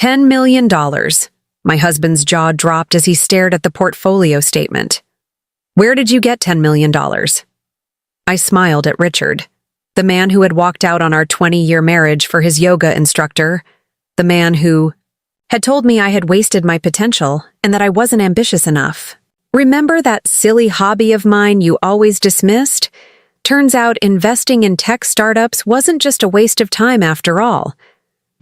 $10 million. My husband's jaw dropped as he stared at the portfolio statement. Where did you get $10 million? I smiled at Richard, the man who had walked out on our 20-year marriage for his yoga instructor, the man who had told me I had wasted my potential and that I wasn't ambitious enough. Remember that silly hobby of mine you always dismissed? Turns out investing in tech startups wasn't just a waste of time after all.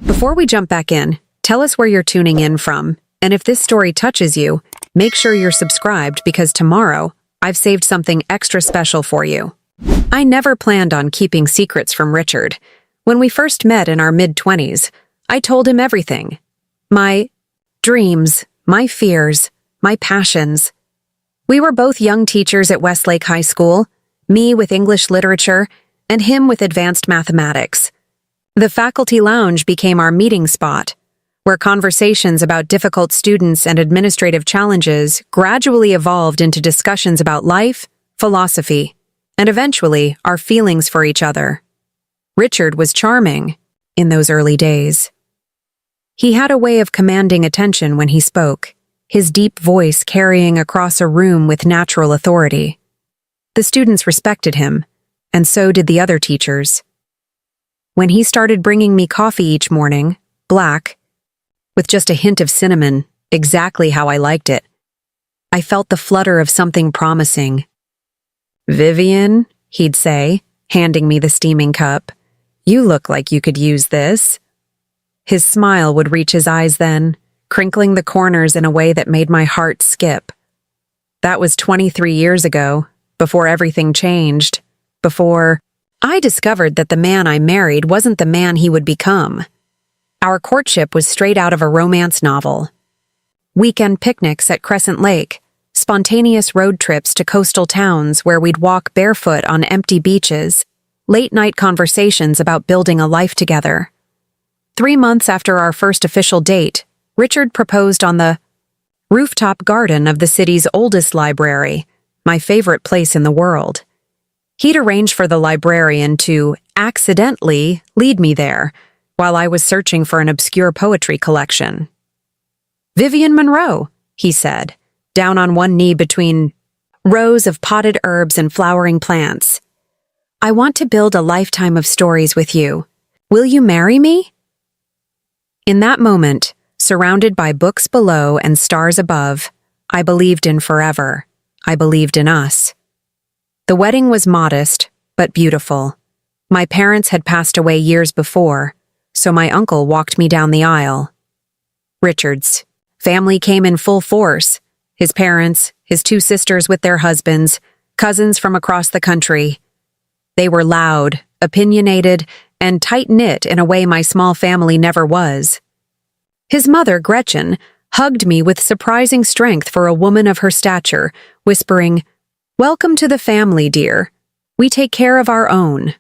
Before we jump back in, tell us where you're tuning in from, and if this story touches you, make sure you're subscribed because tomorrow I've saved something extra special for you. I never planned on keeping secrets from Richard. When we first met in our mid-20s, I told him everything. My dreams, my fears, my passions. We were both young teachers at Westlake High School, me with English literature and him with advanced mathematics. The faculty lounge became our meeting spot, where conversations about difficult students and administrative challenges gradually evolved into discussions about life, philosophy, and eventually our feelings for each other. Richard was charming in those early days. He had a way of commanding attention when he spoke, his deep voice carrying across a room with natural authority. The students respected him, and so did the other teachers. When he started bringing me coffee each morning, black, with just a hint of cinnamon, exactly how I liked it, I felt the flutter of something promising. "Vivian," he'd say, handing me the steaming cup, "you look like you could use this." His smile would reach his eyes then, crinkling the corners in a way that made my heart skip. That was 23 years ago, before everything changed, before I discovered that the man I married wasn't the man he would become. Our courtship was straight out of a romance novel. Weekend picnics at Crescent Lake, spontaneous road trips to coastal towns where we'd walk barefoot on empty beaches, late-night conversations about building a life together. 3 months after our first official date, Richard proposed on the rooftop garden of the city's oldest library, my favorite place in the world. He'd arranged for the librarian to accidentally lead me there while I was searching for an obscure poetry collection. "Vivian Monroe," he said, down on one knee between rows of potted herbs and flowering plants. "I want to build a lifetime of stories with you. Will you marry me?" In that moment, surrounded by books below and stars above, I believed in forever. I believed in us. The wedding was modest, but beautiful. My parents had passed away years before, so my uncle walked me down the aisle. Richard's family came in full force. His parents, his 2 sisters with their husbands, cousins from across the country. They were loud, opinionated, and tight-knit in a way my small family never was. His mother, Gretchen, hugged me with surprising strength for a woman of her stature, whispering, "Welcome to the family, dear. We take care of our own."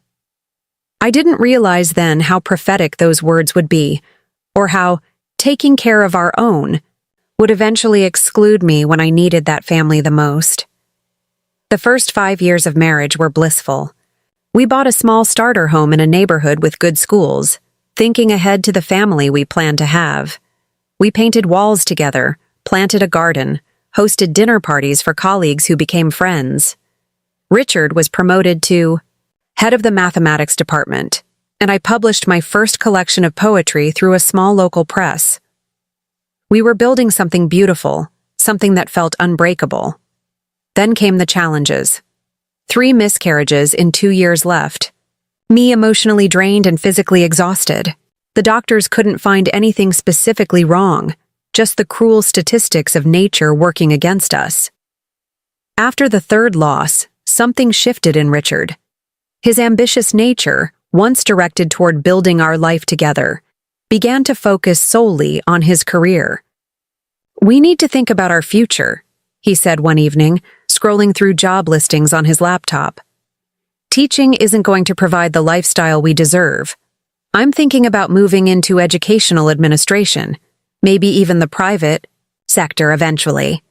I didn't realize then how prophetic those words would be, or how taking care of our own would eventually exclude me when I needed that family the most. The first 5 years of marriage were blissful. We bought a small starter home in a neighborhood with good schools, thinking ahead to the family we planned to have. We painted walls together, planted a garden, hosted dinner parties for colleagues who became friends. Richard was promoted to head of the mathematics department, and I published my first collection of poetry through a small local press. We were building something beautiful, something that felt unbreakable. Then came the challenges. 3 miscarriages in 2 years left. Me emotionally drained and physically exhausted. The doctors couldn't find anything specifically wrong, just the cruel statistics of nature working against us. After the 3rd loss, something shifted in Richard. His ambitious nature, once directed toward building our life together, began to focus solely on his career. "We need to think about our future," he said one evening, scrolling through job listings on his laptop. "Teaching isn't going to provide the lifestyle we deserve. I'm thinking about moving into educational administration, maybe even the private sector eventually."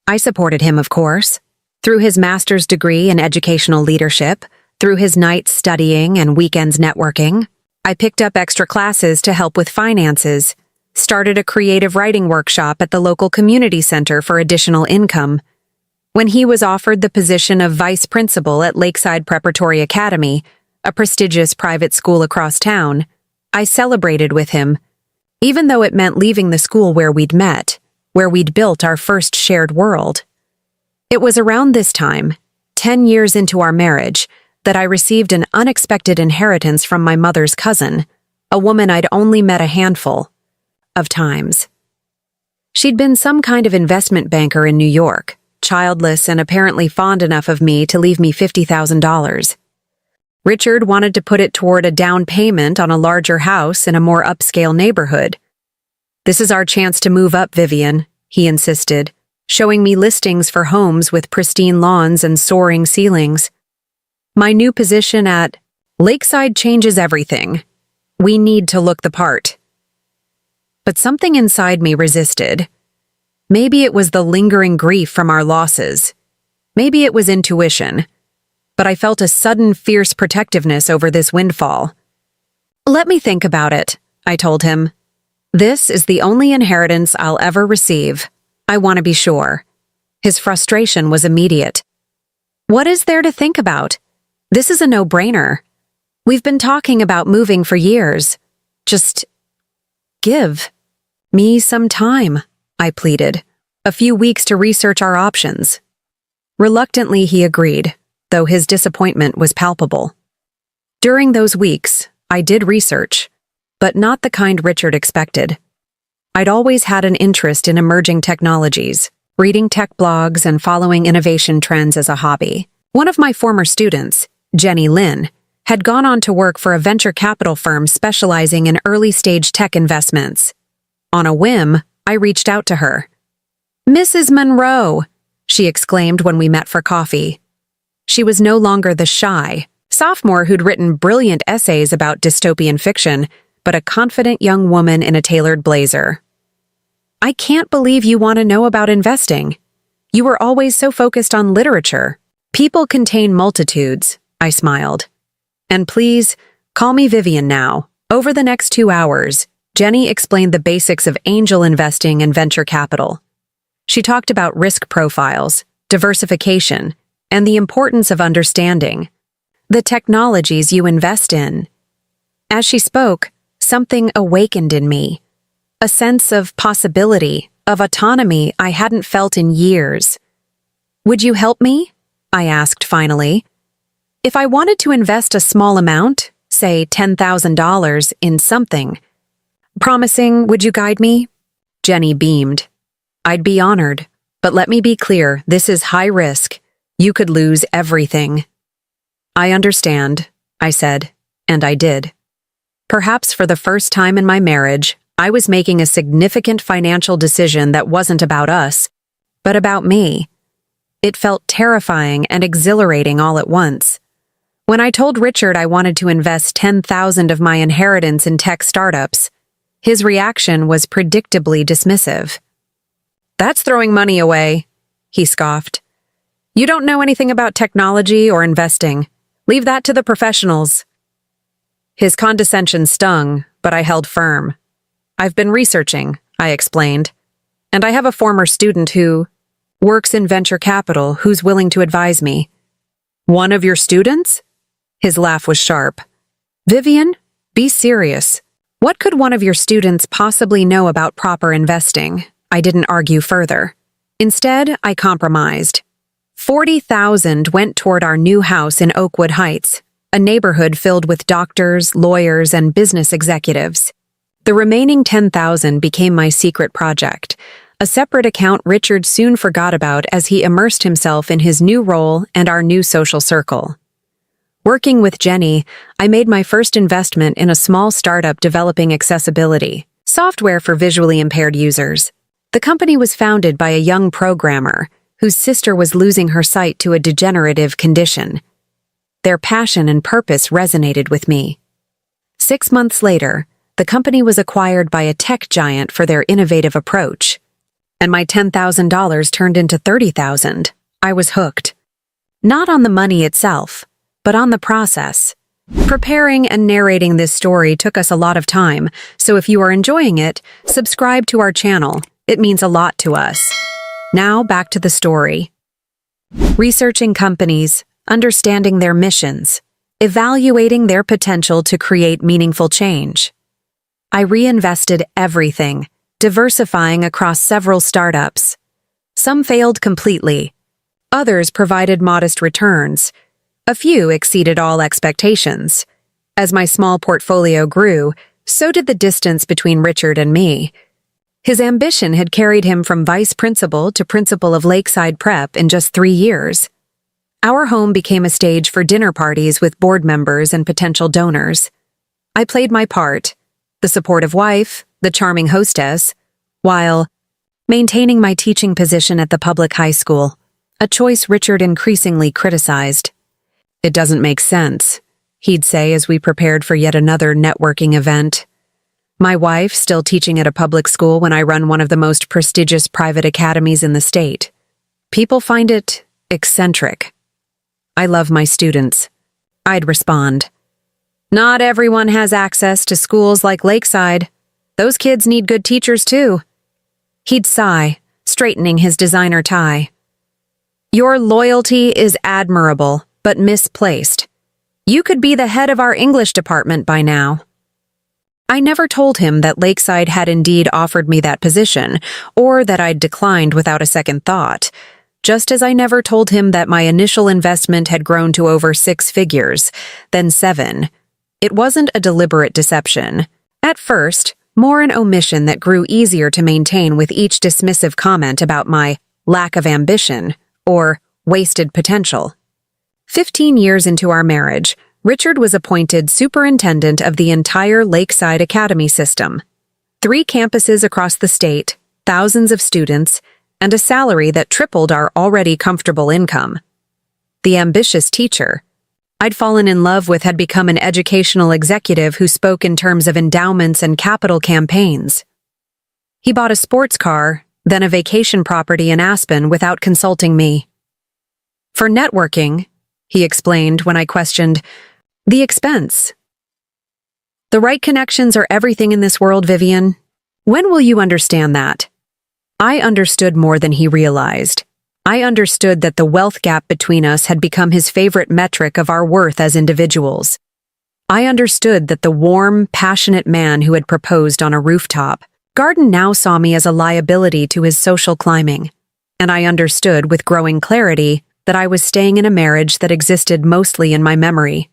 I supported him, of course. Through his master's degree in educational leadership, through his nights studying and weekends networking, I picked up extra classes to help with finances, started a creative writing workshop at the local community center for additional income. When he was offered the position of vice principal at Lakeside Preparatory Academy, a prestigious private school across town, I celebrated with him, even though it meant leaving the school where we'd met, where we'd built our first shared world. It was around this time, 10 years into our marriage, that I received an unexpected inheritance from my mother's cousin, a woman I'd only met a handful of times. She'd been some kind of investment banker in New York, childless and apparently fond enough of me to leave me $50,000. Richard wanted to put it toward a down payment on a larger house in a more upscale neighborhood. "This is our chance to move up, Vivian," he insisted, showing me listings for homes with pristine lawns and soaring ceilings. "My new position at Lakeside changes everything. We need to look the part." But something inside me resisted. Maybe it was the lingering grief from our losses. Maybe it was intuition. But I felt a sudden fierce protectiveness over this windfall. "Let me think about it," I told him. "This is the only inheritance I'll ever receive. I want to be sure." His frustration was immediate. "What is there to think about? This is a no-brainer. We've been talking about moving for years. Just give me some time," I pleaded. "A few weeks to research our options." Reluctantly, he agreed, though his disappointment was palpable. During those weeks, I did research, but not the kind Richard expected. I'd always had an interest in emerging technologies, reading tech blogs and following innovation trends as a hobby. One of my former students, Jenny Lynn, had gone on to work for a venture capital firm specializing in early-stage tech investments. On a whim, I reached out to her. "Mrs. Monroe," she exclaimed when we met for coffee. She was no longer the shy sophomore who'd written brilliant essays about dystopian fiction, but a confident young woman in a tailored blazer. "I can't believe you want to know about investing. You were always so focused on literature." "People contain multitudes," I smiled. "And please, call me Vivian now." Over the next 2 hours, Jenny explained the basics of angel investing and venture capital. She talked about risk profiles, diversification, and the importance of understanding the technologies you invest in. As she spoke, something awakened in me, a sense of possibility, of autonomy I hadn't felt in years. "Would you help me?" I asked finally. "If I wanted to invest a small amount, say $10,000, in something, promising, would you guide me?" Jenny beamed. "I'd be honored, but let me be clear, this is high risk. You could lose everything." "I understand," I said, and I did. Perhaps for the first time in my marriage, I was making a significant financial decision that wasn't about us, but about me. It felt terrifying and exhilarating all at once. When I told Richard I wanted to invest $10,000 of my inheritance in tech startups, his reaction was predictably dismissive. "That's throwing money away," he scoffed. "You don't know anything about technology or investing. Leave that to the professionals." His condescension stung, but I held firm. "I've been researching," I explained, "and I have a former student who works in venture capital who's willing to advise me." "One of your students?" His laugh was sharp. "Vivian, be serious. What could one of your students possibly know about proper investing?" I didn't argue further. Instead, I compromised. $40,000 went toward our new house in Oakwood Heights, a neighborhood filled with doctors, lawyers, and business executives. The remaining $10,000 became my secret project, a separate account Richard soon forgot about as he immersed himself in his new role and our new social circle. Working with Jenny, I made my first investment in a small startup developing accessibility software for visually impaired users. The company was founded by a young programmer whose sister was losing her sight to a degenerative condition. Their passion and purpose resonated with me. 6 months later, the company was acquired by a tech giant for their innovative approach, and my $10,000 turned into $30,000. I was hooked. Not on the money itself, but on the process, Preparing and narrating this story took us a lot of time, so if you are enjoying it, subscribe to our channel. It means a lot to us. Now back to the story. Researching companies, understanding their missions, evaluating their potential to create meaningful change. I reinvested everything, diversifying across several startups. Some failed completely. Others provided modest returns. A few exceeded all expectations. As my small portfolio grew, so did the distance between Richard and me. His ambition had carried him from vice principal to principal of Lakeside Prep in just 3 years. Our home became a stage for dinner parties with board members and potential donors. I played my part, the supportive wife, the charming hostess, while maintaining my teaching position at the public high school, a choice Richard increasingly criticized. "It doesn't make sense," he'd say as we prepared for yet another networking event. "My wife still teaching at a public school when I run one of the most prestigious private academies in the state. People find it eccentric." "I love my students," I'd respond. "Not everyone has access to schools like Lakeside. Those kids need good teachers too." He'd sigh, straightening his designer tie. "Your loyalty is admirable, but misplaced. You could be the head of our English department by now." I never told him that Lakeside had indeed offered me that position, or that I'd declined without a second thought, just as I never told him that my initial investment had grown to over 6 figures, then 7. It wasn't a deliberate deception. At first, more an omission that grew easier to maintain with each dismissive comment about my lack of ambition or wasted potential. 15 years into our marriage, Richard was appointed superintendent of the entire Lakeside Academy system. 3 campuses across the state, thousands of students, and a salary that tripled our already comfortable income. The ambitious teacher I'd fallen in love with had become an educational executive who spoke in terms of endowments and capital campaigns. He bought a sports car, then a vacation property in Aspen without consulting me. "For networking," he explained when I questioned, "the expense." "The right connections are everything in this world, Vivian. When will you understand that?" I understood more than he realized. I understood that the wealth gap between us had become his favorite metric of our worth as individuals. I understood that the warm, passionate man who had proposed on a rooftop garden now saw me as a liability to his social climbing. And I understood with growing clarity that I was staying in a marriage that existed mostly in my memory.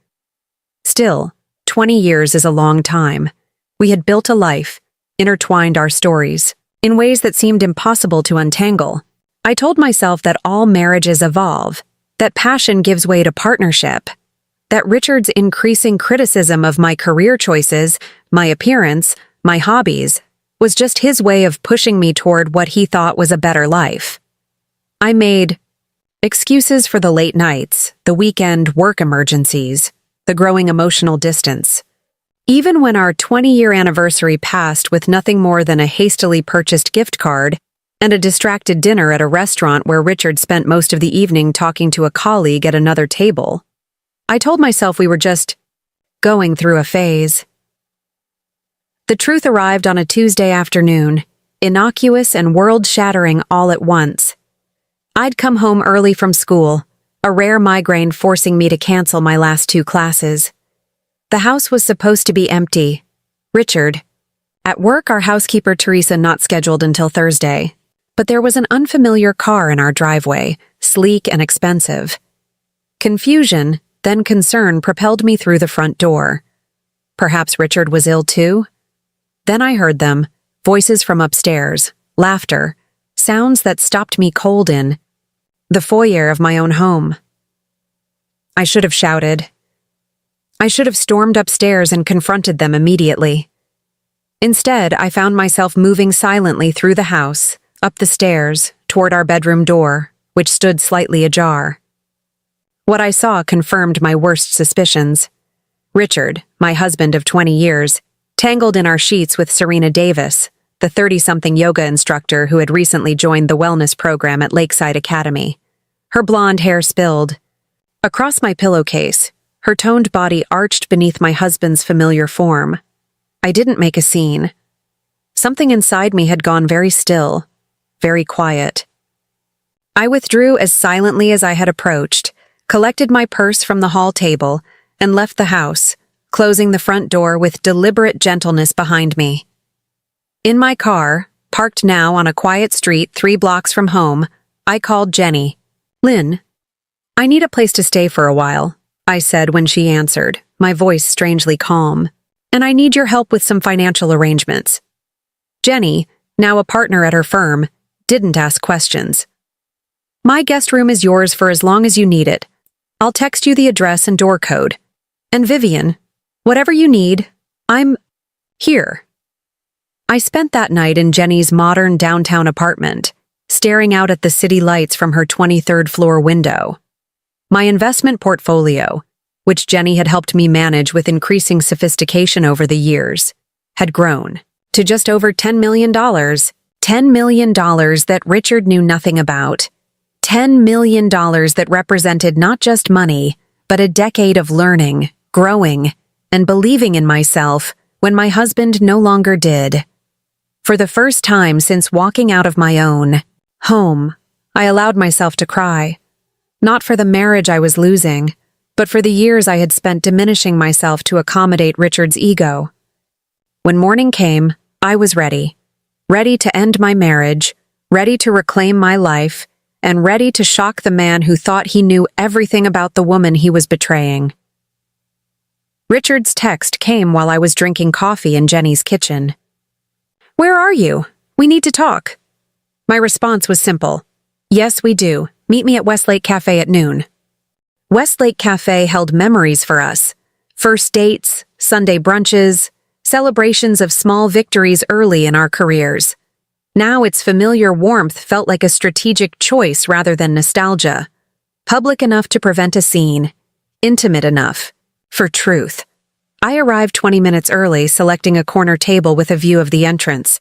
Still, 20 years is a long time. We had built a life, intertwined our stories, in ways that seemed impossible to untangle. I told myself that all marriages evolve, that passion gives way to partnership, that Richard's increasing criticism of my career choices, my appearance, my hobbies, was just his way of pushing me toward what he thought was a better life. I made excuses for the late nights, the weekend work emergencies, the growing emotional distance. Even when our 20-year anniversary passed with nothing more than a hastily purchased gift card and a distracted dinner at a restaurant where Richard spent most of the evening talking to a colleague at another table, I told myself we were just going through a phase. The truth arrived on a Tuesday afternoon, innocuous and world-shattering all at once. I'd come home early from school, a rare migraine forcing me to cancel my last 2 classes. The house was supposed to be empty. Richard. At work, our housekeeper Teresa not scheduled until Thursday. But there was an unfamiliar car in our driveway, sleek and expensive. Confusion, then concern propelled me through the front door. Perhaps Richard was ill too? Then I heard them, voices from upstairs, laughter, sounds that stopped me cold in the foyer of my own home. I should have shouted. I should have stormed upstairs and confronted them immediately. Instead, I found myself moving silently through the house, up the stairs, toward our bedroom door, which stood slightly ajar. What I saw confirmed my worst suspicions. Richard, my husband of 20 years, tangled in our sheets with Serena Davis, the 30-something yoga instructor who had recently joined the wellness program at Lakeside Academy. Her blonde hair spilled. Across my pillowcase, Her toned body arched beneath my husband's familiar form. I didn't make a scene. Something inside me had gone very still, very quiet. I withdrew as silently as I had approached, collected my purse from the hall table, and left the house, closing the front door with deliberate gentleness behind me. In my car, parked now on a quiet street 3 blocks from home, I called Jenny. "Lynn, I need a place to stay for a while," I said when she answered, my voice strangely calm. "And I need your help with some financial arrangements." Jenny, now a partner at her firm, didn't ask questions. "My guest room is yours for as long as you need it. I'll text you the address and door code. And Vivian, whatever you need, I'm here." I spent that night in Jenny's modern downtown apartment, staring out at the city lights from her 23rd floor window. My investment portfolio, which Jenny had helped me manage with increasing sophistication over the years, had grown to just over $10 million. $10 million that Richard knew nothing about. $10 million that represented not just money, but a decade of learning, growing, and believing in myself when my husband no longer did. For the first time since walking out of my own home, I allowed myself to cry. Not for the marriage I was losing, but for the years I had spent diminishing myself to accommodate Richard's ego. When morning came, I was ready. Ready to end my marriage, ready to reclaim my life, and ready to shock the man who thought he knew everything about the woman he was betraying. Richard's text came while I was drinking coffee in Jenny's kitchen. "Where are you? We need to talk." My response was simple. "Yes, we do. Meet me at Westlake Cafe at noon." Westlake Cafe held memories for us. First dates, Sunday brunches, celebrations of small victories early in our careers. Now its familiar warmth felt like a strategic choice rather than nostalgia. Public enough to prevent a scene. Intimate enough for truth. I arrived 20 minutes early, selecting a corner table with a view of the entrance.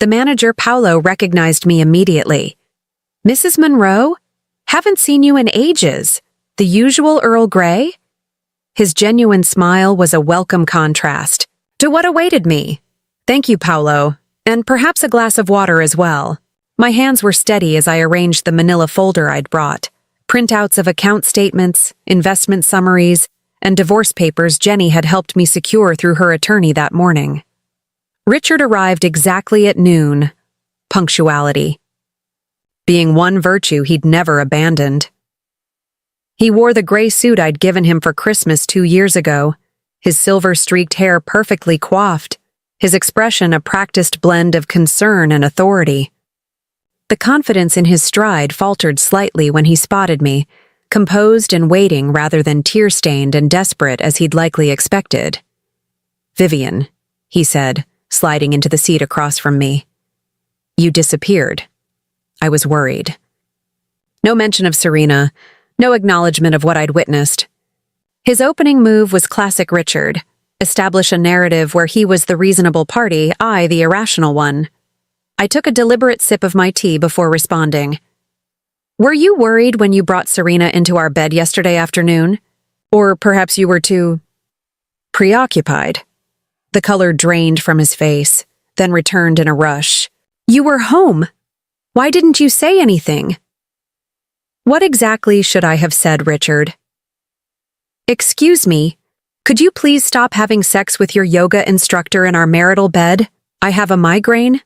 The manager, Paolo, recognized me immediately. "Mrs. Monroe? Haven't seen you in ages. The usual Earl Grey?" His genuine smile was a welcome contrast to what awaited me. "Thank you, Paolo, and perhaps a glass of water as well." My hands were steady as I arranged the manila folder I'd brought. Printouts of account statements, investment summaries, and divorce papers Jenny had helped me secure through her attorney that morning. Richard arrived exactly at noon. Punctuality. Being one virtue he'd never abandoned. He wore the gray suit I'd given him for Christmas 2 years ago, his silver-streaked hair perfectly coiffed, his expression a practiced blend of concern and authority. The confidence in his stride faltered slightly when he spotted me, composed and waiting rather than tear-stained and desperate as he'd likely expected. "Vivian," he said, sliding into the seat across from me. "You disappeared." I was worried. No mention of Serena, no acknowledgement of what I'd witnessed. His opening move was classic Richard, establish a narrative where he was the reasonable party, I the irrational one. I took a deliberate sip of my tea before responding. "Were you worried when you brought Serena into our bed yesterday afternoon? Or perhaps you were too preoccupied?" The color drained from his face, then returned in a rush. "You were home. Why didn't you say anything?" What exactly should I have said, Richard? "Excuse me, could you please stop having sex with your yoga instructor in our marital bed? I have a migraine."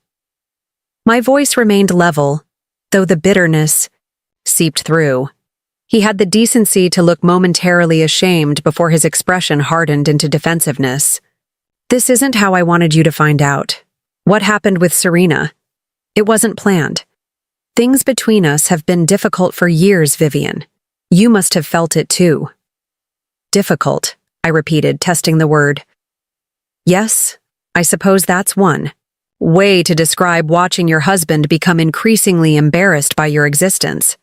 My voice remained level, though the bitterness seeped through. He had the decency to look momentarily ashamed before his expression hardened into defensiveness. "This isn't how I wanted you to find out. What happened with Serena? It wasn't planned. Things between us have been difficult for years, Vivian. You must have felt it too." "Difficult," I repeated, testing the word. "Yes, I suppose that's one way to describe watching your husband become increasingly embarrassed by your existence."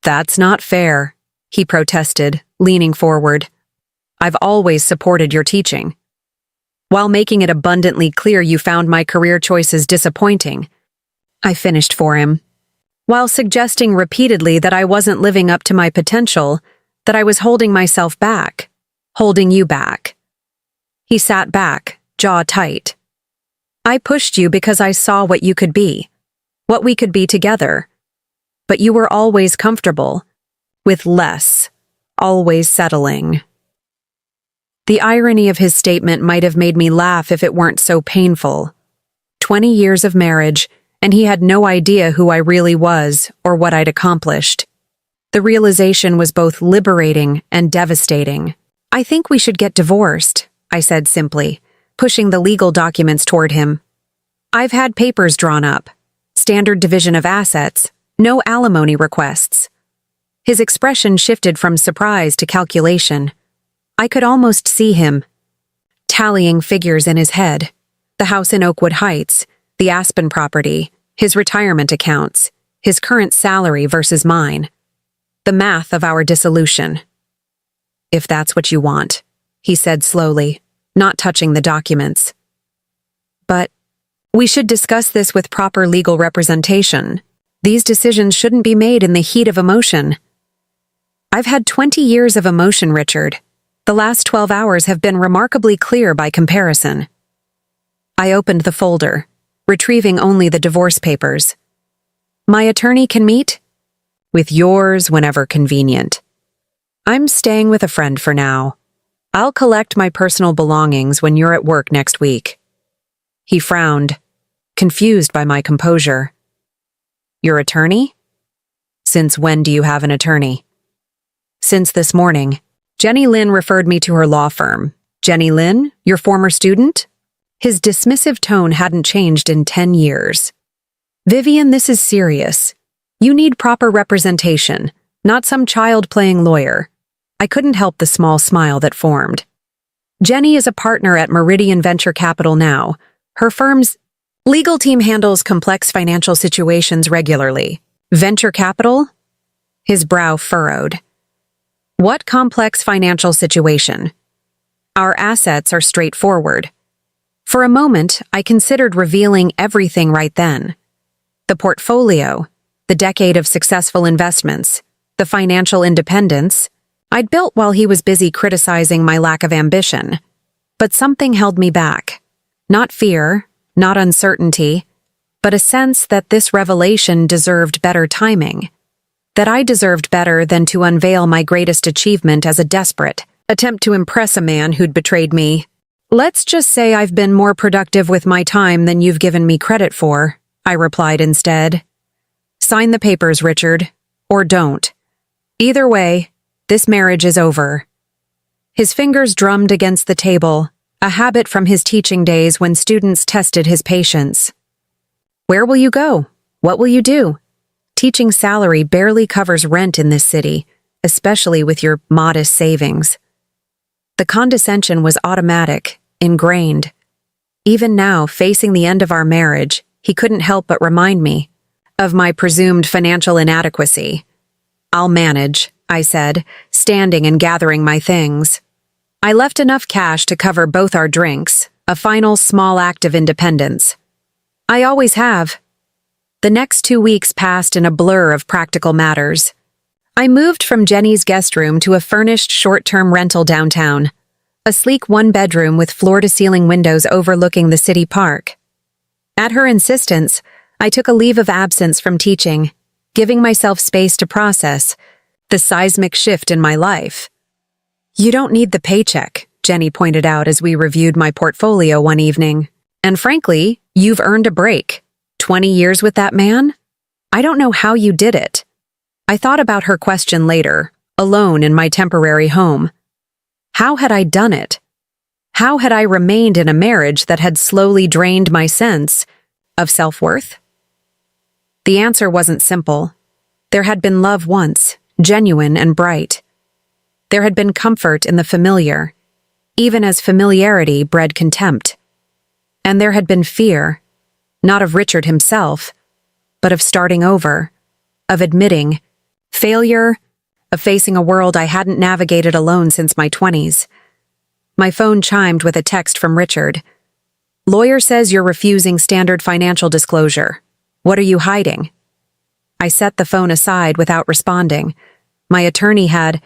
"That's not fair," he protested, leaning forward. "I've always supported your teaching, while making it abundantly clear you found my career choices disappointing." I finished for him, while suggesting repeatedly that I wasn't living up to my potential, that I was holding myself back. holding you back." He sat back, jaw tight. "I pushed you because I saw what you could be, what we could be together. But you were always comfortable, with less, always settling." The irony of his statement might have made me laugh if it weren't so painful. 20 years of marriage, and he had no idea who I really was or what I'd accomplished. The realization was both liberating and devastating. "I think we should get divorced," I said simply, pushing the legal documents toward him. "I've had papers drawn up, standard division of assets, no alimony requests." His expression shifted from surprise to calculation. I could almost see him, tallying figures in his head. The house in Oakwood Heights, the Aspen property, his retirement accounts, his current salary versus mine. The math of our dissolution. "If that's what you want," he said slowly, not touching the documents. "But we should discuss this with proper legal representation. These decisions shouldn't be made in the heat of emotion." "I've had 20 years of emotion, Richard. The last 12 hours have been remarkably clear by comparison." I opened the folder, retrieving only the divorce papers. "My attorney can meet?" "With yours whenever convenient. I'm staying with a friend for now. I'll collect my personal belongings when you're at work next week." He frowned, confused by my composure. "Your attorney? Since when do you have an attorney?" "Since this morning. Jenny Lynn referred me to her law firm." "Jenny Lynn, your former student?" His dismissive tone hadn't changed in 10 years. "Vivian, this is serious. You need proper representation, not some child playing lawyer." I couldn't help the small smile that formed. "Jenny is a partner at Meridian Venture Capital now. Her firm's legal team handles complex financial situations regularly." "Venture capital?" His brow furrowed. "What complex financial situation?" "Our assets are straightforward." For a moment, I considered revealing everything right then. The portfolio, the decade of successful investments, the financial independence I'd built while he was busy criticizing my lack of ambition. But something held me back. Not fear, not uncertainty, but a sense that this revelation deserved better timing. That I deserved better than to unveil my greatest achievement as a desperate attempt to impress a man who'd betrayed me. "Let's just say I've been more productive with my time than you've given me credit for," I replied instead. "Sign the papers, Richard, or don't. Either way, this marriage is over." His fingers drummed against the table, a habit from his teaching days when students tested his patience. "Where will you go? What will you do? Teaching salary barely covers rent in this city, especially with your modest savings." The condescension was automatic, ingrained. Even now, facing the end of our marriage, he couldn't help but remind me of my presumed financial inadequacy. "I'll manage," I said, standing and gathering my things. I left enough cash to cover both our drinks, a final small act of independence. I always have. The next 2 weeks passed in a blur of practical matters. I moved from Jenny's guest room to a furnished short-term rental downtown, a sleek one-bedroom with floor-to-ceiling windows overlooking the city park. At her insistence, I took a leave of absence from teaching, giving myself space to process the seismic shift in my life. "You don't need the paycheck," Jenny pointed out as we reviewed my portfolio one evening. "And frankly, you've earned a break. 20 years with that man? I don't know how you did it." I thought about her question later, alone in my temporary home. How had I done it? How had I remained in a marriage that had slowly drained my sense of self-worth? The answer wasn't simple. There had been love once, genuine and bright. There had been comfort in the familiar, even as familiarity bred contempt. And there had been fear, not of Richard himself, but of starting over, of admitting failure, of facing a world I hadn't navigated alone since my 20s. My phone chimed with a text from Richard. "Lawyer says you're refusing standard financial disclosure. What are you hiding?" I set the phone aside without responding. My attorney had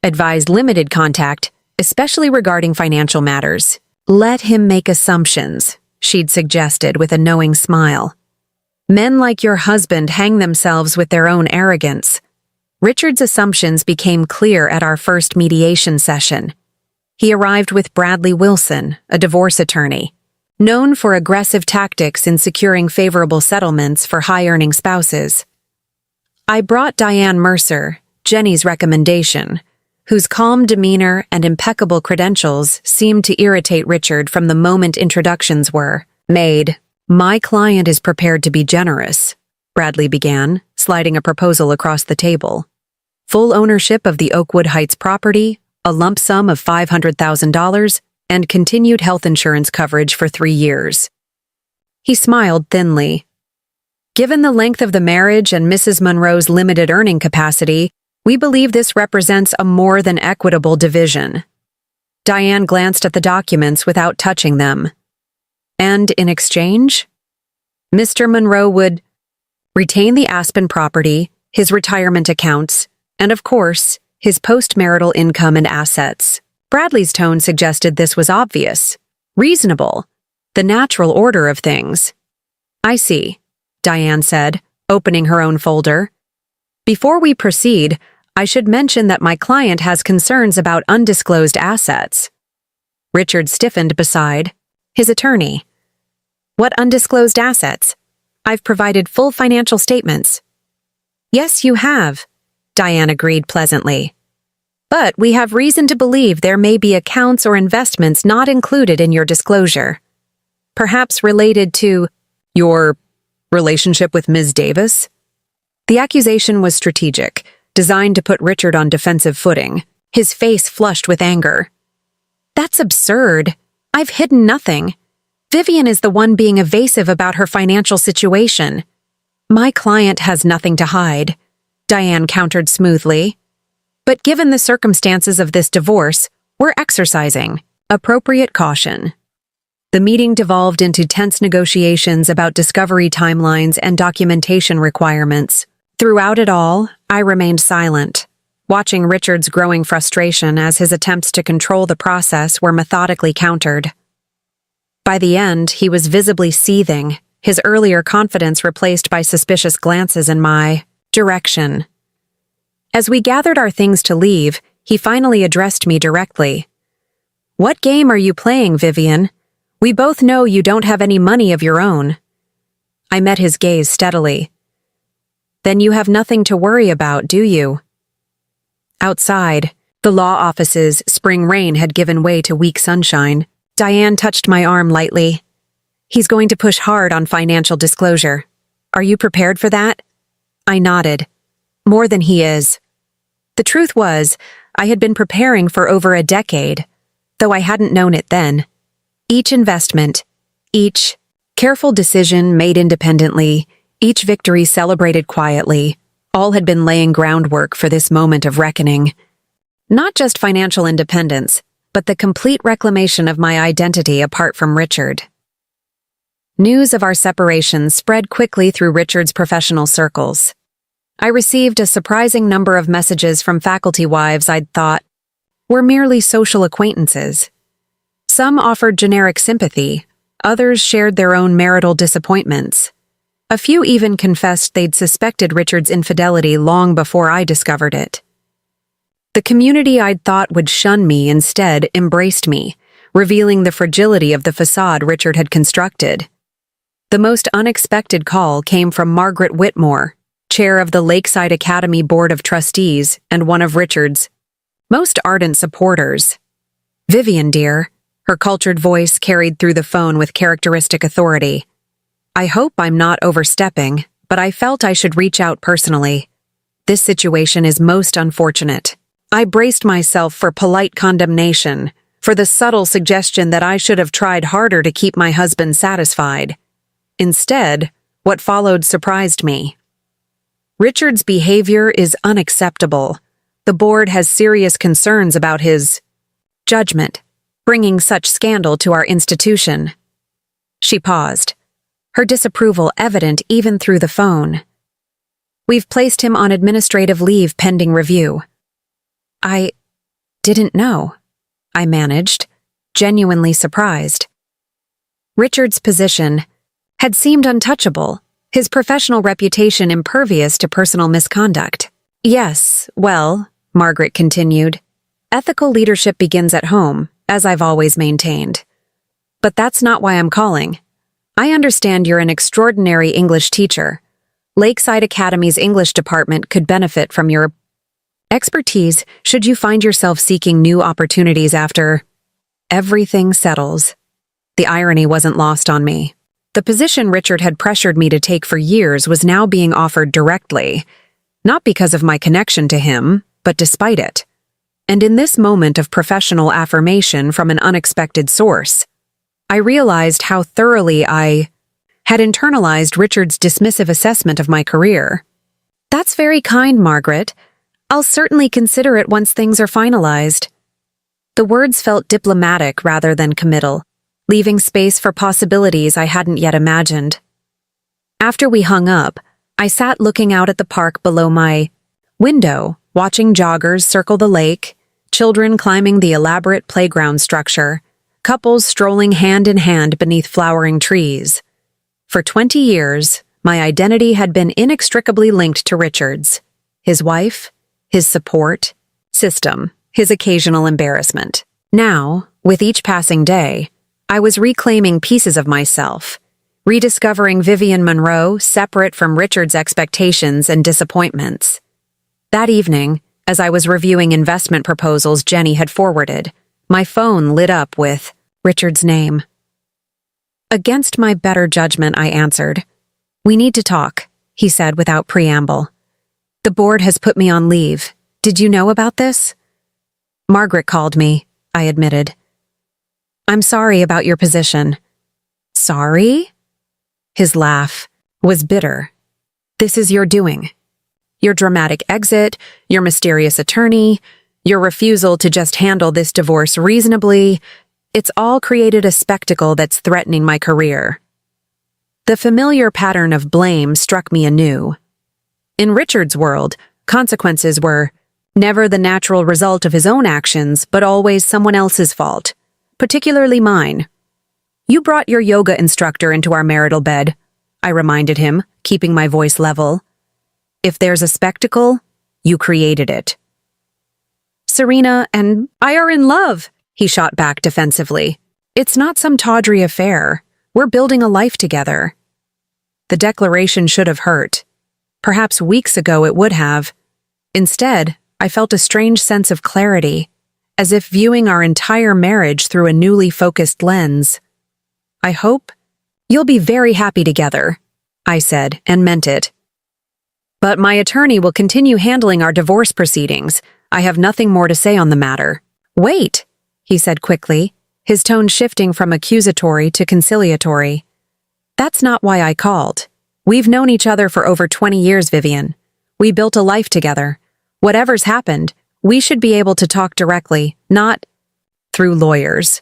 advised limited contact especially regarding financial matters. Let him make assumptions, she'd suggested with a knowing smile. Men like your husband hang themselves with their own arrogance. Richard's assumptions became clear at our first mediation session. He arrived with Bradley Wilson, a divorce attorney, known for aggressive tactics in securing favorable settlements for high-earning spouses. I brought Diane Mercer, Jenny's recommendation, whose calm demeanor and impeccable credentials seemed to irritate Richard from the moment introductions were made. My client is prepared to be generous, Bradley began, sliding a proposal across the table. Full ownership of the Oakwood Heights property, a lump sum of $500,000, and continued health insurance coverage for 3 years. He smiled thinly. Given the length of the marriage and Mrs. Monroe's limited earning capacity, we believe this represents a more than equitable division. Diane glanced at the documents without touching them. And in exchange, Mr. Monroe would retain the Aspen property, his retirement accounts, and of course, his post-marital income and assets. Bradley's tone suggested this was obvious, reasonable, the natural order of things. I see, Diane said, opening her own folder. Before we proceed, I should mention that my client has concerns about undisclosed assets. Richard stiffened beside his attorney. What undisclosed assets? I've provided full financial statements. Yes, you have, Diane agreed pleasantly. But we have reason to believe there may be accounts or investments not included in your disclosure. Perhaps related to your relationship with Ms. Davis? The accusation was strategic, designed to put Richard on defensive footing, his face flushed with anger. That's absurd. I've hidden nothing. Vivian is the one being evasive about her financial situation. My client has nothing to hide, Diane countered smoothly. But given the circumstances of this divorce, we're exercising appropriate caution. The meeting devolved into tense negotiations about discovery timelines and documentation requirements. Throughout it all, I remained silent, watching Richard's growing frustration as his attempts to control the process were methodically countered. By the end, he was visibly seething, his earlier confidence replaced by suspicious glances in my direction. As we gathered our things to leave, he finally addressed me directly. What game are you playing, Vivian? We both know you don't have any money of your own. I met his gaze steadily. Then you have nothing to worry about, do you? Outside, the law office's spring rain had given way to weak sunshine. Diane touched my arm lightly. He's going to push hard on financial disclosure. Are you prepared for that? I nodded. More than he is. The truth was, I had been preparing for over a decade, though I hadn't known it then. Each investment, each careful decision made independently, each victory celebrated quietly, all had been laying groundwork for this moment of reckoning. Not just financial independence, but the complete reclamation of my identity apart from Richard. News of our separation spread quickly through Richard's professional circles. I received a surprising number of messages from faculty wives I'd thought were merely social acquaintances. Some offered generic sympathy, others shared their own marital disappointments. A few even confessed they'd suspected Richard's infidelity long before I discovered it. The community I'd thought would shun me instead embraced me, revealing the fragility of the facade Richard had constructed. The most unexpected call came from Margaret Whitmore, chair of the Lakeside Academy Board of Trustees and one of Richard's most ardent supporters. Vivian, dear, her cultured voice carried through the phone with characteristic authority. I hope I'm not overstepping, but I felt I should reach out personally. This situation is most unfortunate. I braced myself for polite condemnation, for the subtle suggestion that I should have tried harder to keep my husband satisfied. Instead, what followed surprised me. Richard's behavior is unacceptable. The board has serious concerns about his judgment, bringing such scandal to our institution. She paused, her disapproval evident even through the phone. We've placed him on administrative leave pending review. I didn't know, I managed, genuinely surprised. Richard's position had seemed untouchable, his professional reputation impervious to personal misconduct. Yes, well, Margaret continued, ethical leadership begins at home, as I've always maintained. But that's not why I'm calling. I understand you're an extraordinary English teacher. Lakeside Academy's English department could benefit from your expertise should you find yourself seeking new opportunities after everything settles. The irony wasn't lost on me. The position Richard had pressured me to take for years was now being offered directly, not because of my connection to him, but despite it. And in this moment of professional affirmation from an unexpected source, I realized how thoroughly I had internalized Richard's dismissive assessment of my career. That's very kind, Margaret. I'll certainly consider it once things are finalized. The words felt diplomatic rather than committal, leaving space for possibilities I hadn't yet imagined. After we hung up, I sat looking out at the park below my window, watching joggers circle the lake, children climbing the elaborate playground structure, couples strolling hand in hand beneath flowering trees. For 20 years, my identity had been inextricably linked to Richard's, his wife, his support system, his occasional embarrassment. Now, with each passing day, I was reclaiming pieces of myself, rediscovering Vivian Monroe separate from Richard's expectations and disappointments. That evening, as I was reviewing investment proposals Jenny had forwarded, my phone lit up with Richard's name. Against my better judgment, I answered. "We need to talk," he said without preamble. "The board has put me on leave. Did you know about this?" "Margaret called me," I admitted. "I'm sorry about your position." "Sorry?" His laugh was bitter. "This is your doing. Your dramatic exit, your mysterious attorney, your refusal to just handle this divorce reasonably, it's all created a spectacle that's threatening my career." The familiar pattern of blame struck me anew. In Richard's world, consequences were never the natural result of his own actions, but always someone else's fault, particularly mine. "You brought your yoga instructor into our marital bed," I reminded him, keeping my voice level. "If there's a spectacle, you created it." "Serena and I are in love," he shot back defensively. "It's not some tawdry affair. We're building a life together." The declaration should have hurt. Perhaps weeks ago it would have. Instead, I felt a strange sense of clarity, as if viewing our entire marriage through a newly focused lens. "I hope you'll be very happy together," I said, and meant it. "But my attorney will continue handling our divorce proceedings. I have nothing more to say on the matter." "Wait," he said quickly, his tone shifting from accusatory to conciliatory. "That's not why I called. We've known each other for over 20 years, Vivian. We built a life together. Whatever's happened, we should be able to talk directly, not through lawyers."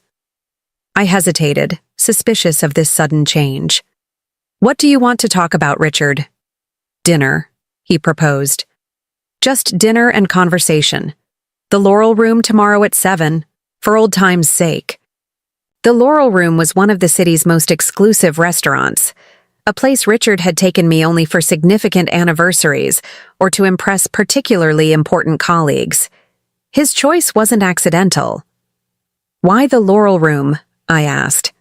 I hesitated, suspicious of this sudden change. "What do you want to talk about, Richard?" "Dinner," he proposed. "Just dinner and conversation. The Laurel Room tomorrow at 7, for old time's sake." The Laurel Room was one of the city's most exclusive restaurants, a place Richard had taken me only for significant anniversaries or to impress particularly important colleagues. His choice wasn't accidental. "Why the Laurel Room?" I asked.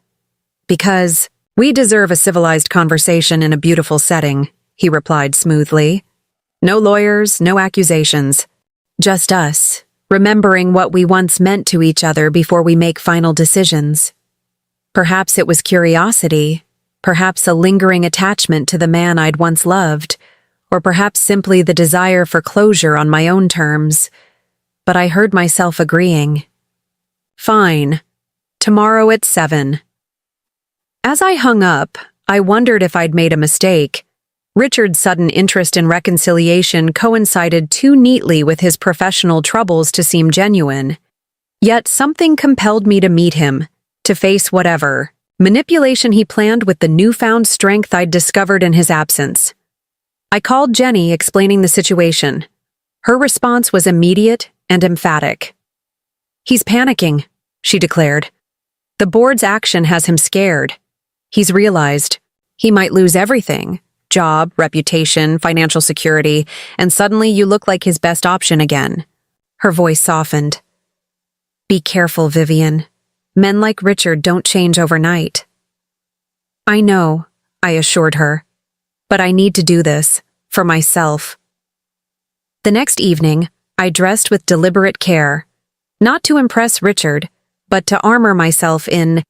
"Because we deserve a civilized conversation in a beautiful setting," he replied smoothly. "No lawyers, no accusations. Just us, remembering what we once meant to each other before we make final decisions." Perhaps it was curiosity, perhaps a lingering attachment to the man I'd once loved, or perhaps simply the desire for closure on my own terms. But I heard myself agreeing. "Fine. Tomorrow at 7. As I hung up, I wondered if I'd made a mistake. Richard's sudden interest in reconciliation coincided too neatly with his professional troubles to seem genuine. Yet something compelled me to meet him, to face whatever manipulation he planned with the newfound strength I'd discovered in his absence. I called Jenny, explaining the situation. Her response was immediate and emphatic. "He's panicking. she declared. The board's action has him scared. He's realized he might lose everything: job, reputation, financial security, and suddenly you look like his best option again. Her voice softened. Be careful, Vivian. Men like Richard don't change overnight. I know, I assured her, but I need to do this for myself. The next evening, I dressed with deliberate care, not to impress Richard, but to armor myself in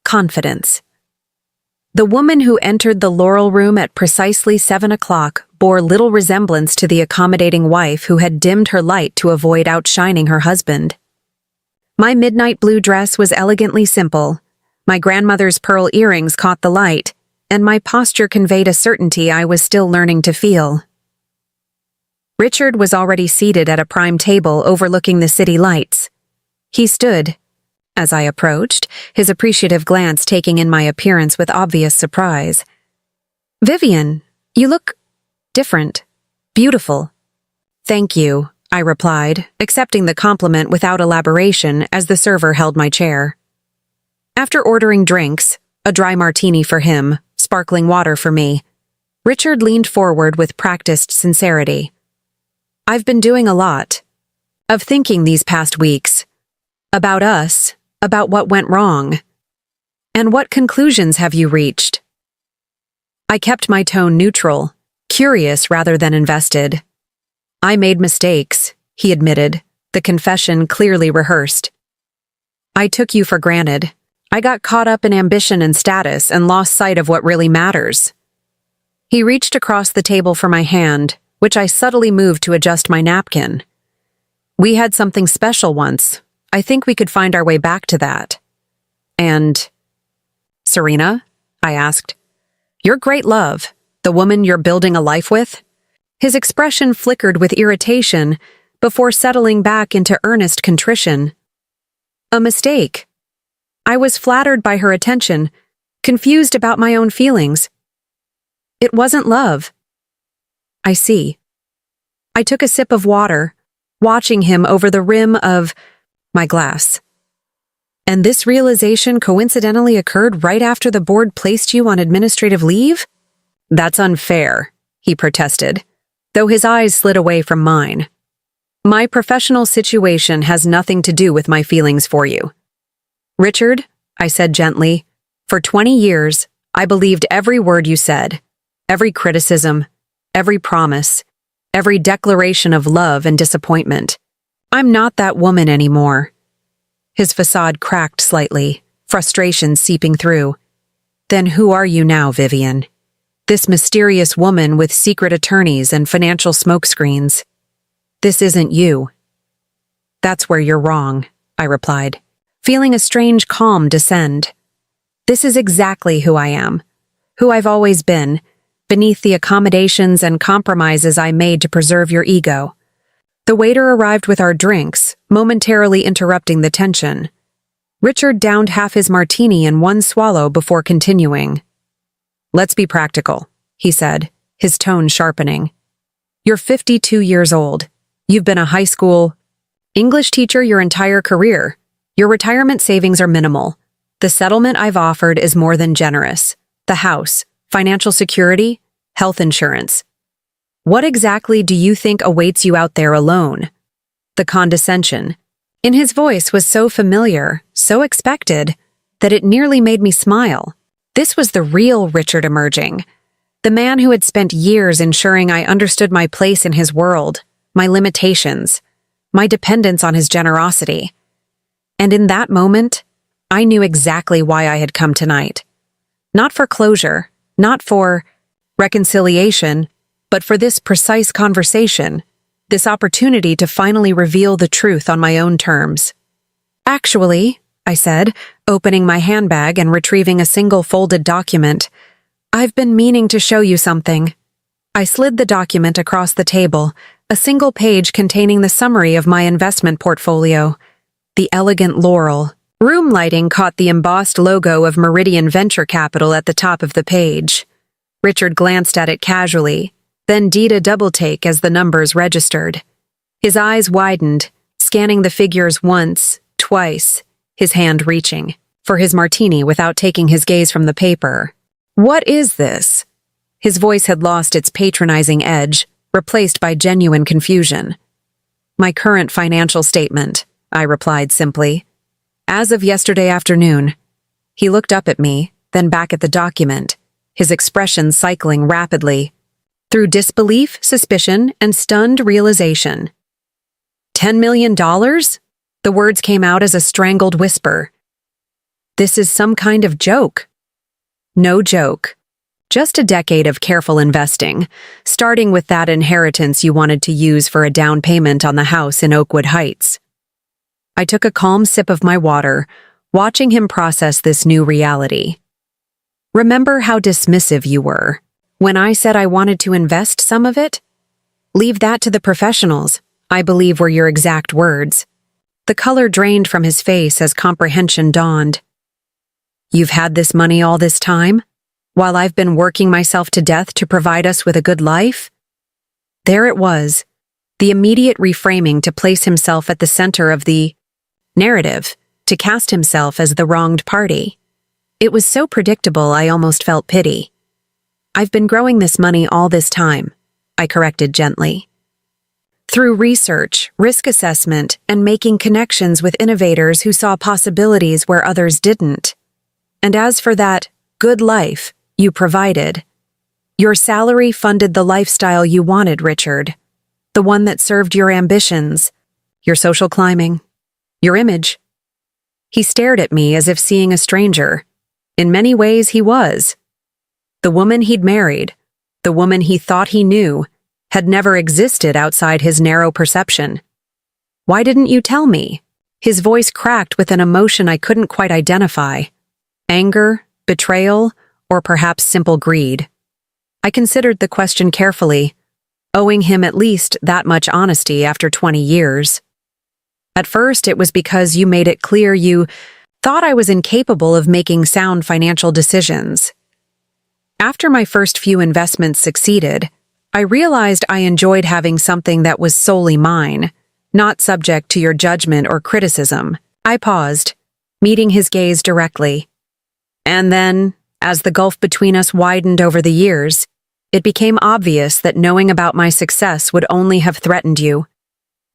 confidence. The woman who entered the Laurel Room at precisely 7 o'clock bore little resemblance to the accommodating wife who had dimmed her light to avoid outshining her husband. My midnight blue dress was elegantly simple. My grandmother's pearl earrings caught the light, and my posture conveyed a certainty I was still learning to feel. Richard was already seated at a prime table overlooking the city lights. He stood, as I approached, his appreciative glance taking in my appearance with obvious surprise. Vivian, you look different, beautiful. Thank you, I replied, accepting the compliment without elaboration as the server held my chair. After ordering drinks, a dry martini for him, sparkling water for me, Richard leaned forward with practiced sincerity. I've been doing a lot of thinking these past weeks about us, about what went wrong. And what conclusions have you reached? I kept my tone neutral, curious rather than invested. I made mistakes, he admitted, the confession clearly rehearsed. I took you for granted. I got caught up in ambition and status and lost sight of what really matters. He reached across the table for my hand, which I subtly moved to adjust my napkin. We had something special once. I think we could find our way back to that. And Serena? I asked. Your great love, the woman you're building a life with? His expression flickered with irritation before settling back into earnest contrition. A mistake. I was flattered by her attention, confused about my own feelings. It wasn't love. I see. I took a sip of water, watching him over the rim of my glass. And this realization coincidentally occurred right after the board placed you on administrative leave? That's unfair, he protested, though his eyes slid away from mine. My professional situation has nothing to do with my feelings for you. Richard, I said gently, for 20 years, I believed every word you said, every criticism, every promise, every declaration of love and disappointment. I'm not that woman anymore. His facade cracked slightly, frustration seeping through. Then who are you now, Vivian? This mysterious woman with secret attorneys and financial smokescreens. This isn't you. That's where you're wrong, I replied, feeling a strange calm descend. This is exactly who I am, who I've always been, beneath the accommodations and compromises I made to preserve your ego. The waiter arrived with our drinks, momentarily interrupting the tension. Richard downed half his martini in one swallow before continuing. Let's be practical, he said, his tone sharpening. You're 52 years old. You've been a high school English teacher your entire career. Your retirement savings are minimal. The settlement I've offered is more than generous. The house, financial security, health insurance. What exactly do you think awaits you out there alone? The condescension in his voice was so familiar, so expected, that it nearly made me smile. This was the real Richard emerging, the man who had spent years ensuring I understood my place in his world, my limitations, my dependence on his generosity. And in that moment, I knew exactly why I had come tonight. Not for closure, not for reconciliation, but for this precise conversation, this opportunity to finally reveal the truth on my own terms. Actually, I said, opening my handbag and retrieving a single folded document, I've been meaning to show you something. I slid the document across the table, a single page containing the summary of my investment portfolio. The elegant Laurel. Room lighting caught the embossed logo of Meridian Venture Capital at the top of the page. Richard glanced at it casually, then did a double-take as the numbers registered. His eyes widened, scanning the figures once, twice, his hand reaching for his martini without taking his gaze from the paper. "What is this?" His voice had lost its patronizing edge, replaced by genuine confusion. "My current financial statement," I replied simply. "As of yesterday afternoon." He looked up at me, then back at the document, his expression cycling rapidly through disbelief, suspicion, and stunned realization. $10 million? The words came out as a strangled whisper. "This is some kind of joke." "No joke. Just a decade of careful investing, starting with that inheritance you wanted to use for a down payment on the house in Oakwood Heights." I took a calm sip of my water, watching him process this new reality. "Remember how dismissive you were when I said I wanted to invest some of it? Leave that to the professionals, I believe were your exact words." The color drained from his face as comprehension dawned. "You've had this money all this time? While I've been working myself to death to provide us with a good life?" There it was, the immediate reframing to place himself at the center of the narrative, to cast himself as the wronged party. It was so predictable I almost felt pity. "I've been growing this money all this time," I corrected gently. "Through research, risk assessment, and making connections with innovators who saw possibilities where others didn't. And as for that good life you provided, your salary funded the lifestyle you wanted, Richard. The one that served your ambitions, your social climbing, your image." He stared at me as if seeing a stranger. In many ways he was. The woman he'd married, the woman he thought he knew, had never existed outside his narrow perception. "Why didn't you tell me?" His voice cracked with an emotion I couldn't quite identify. Anger, betrayal, or perhaps simple greed. I considered the question carefully, owing him at least that much honesty after 20 years. "At first, it was because you made it clear you thought I was incapable of making sound financial decisions. After my first few investments succeeded, I realized I enjoyed having something that was solely mine, not subject to your judgment or criticism." I paused, meeting his gaze directly. "And then, as the gulf between us widened over the years, it became obvious that knowing about my success would only have threatened you."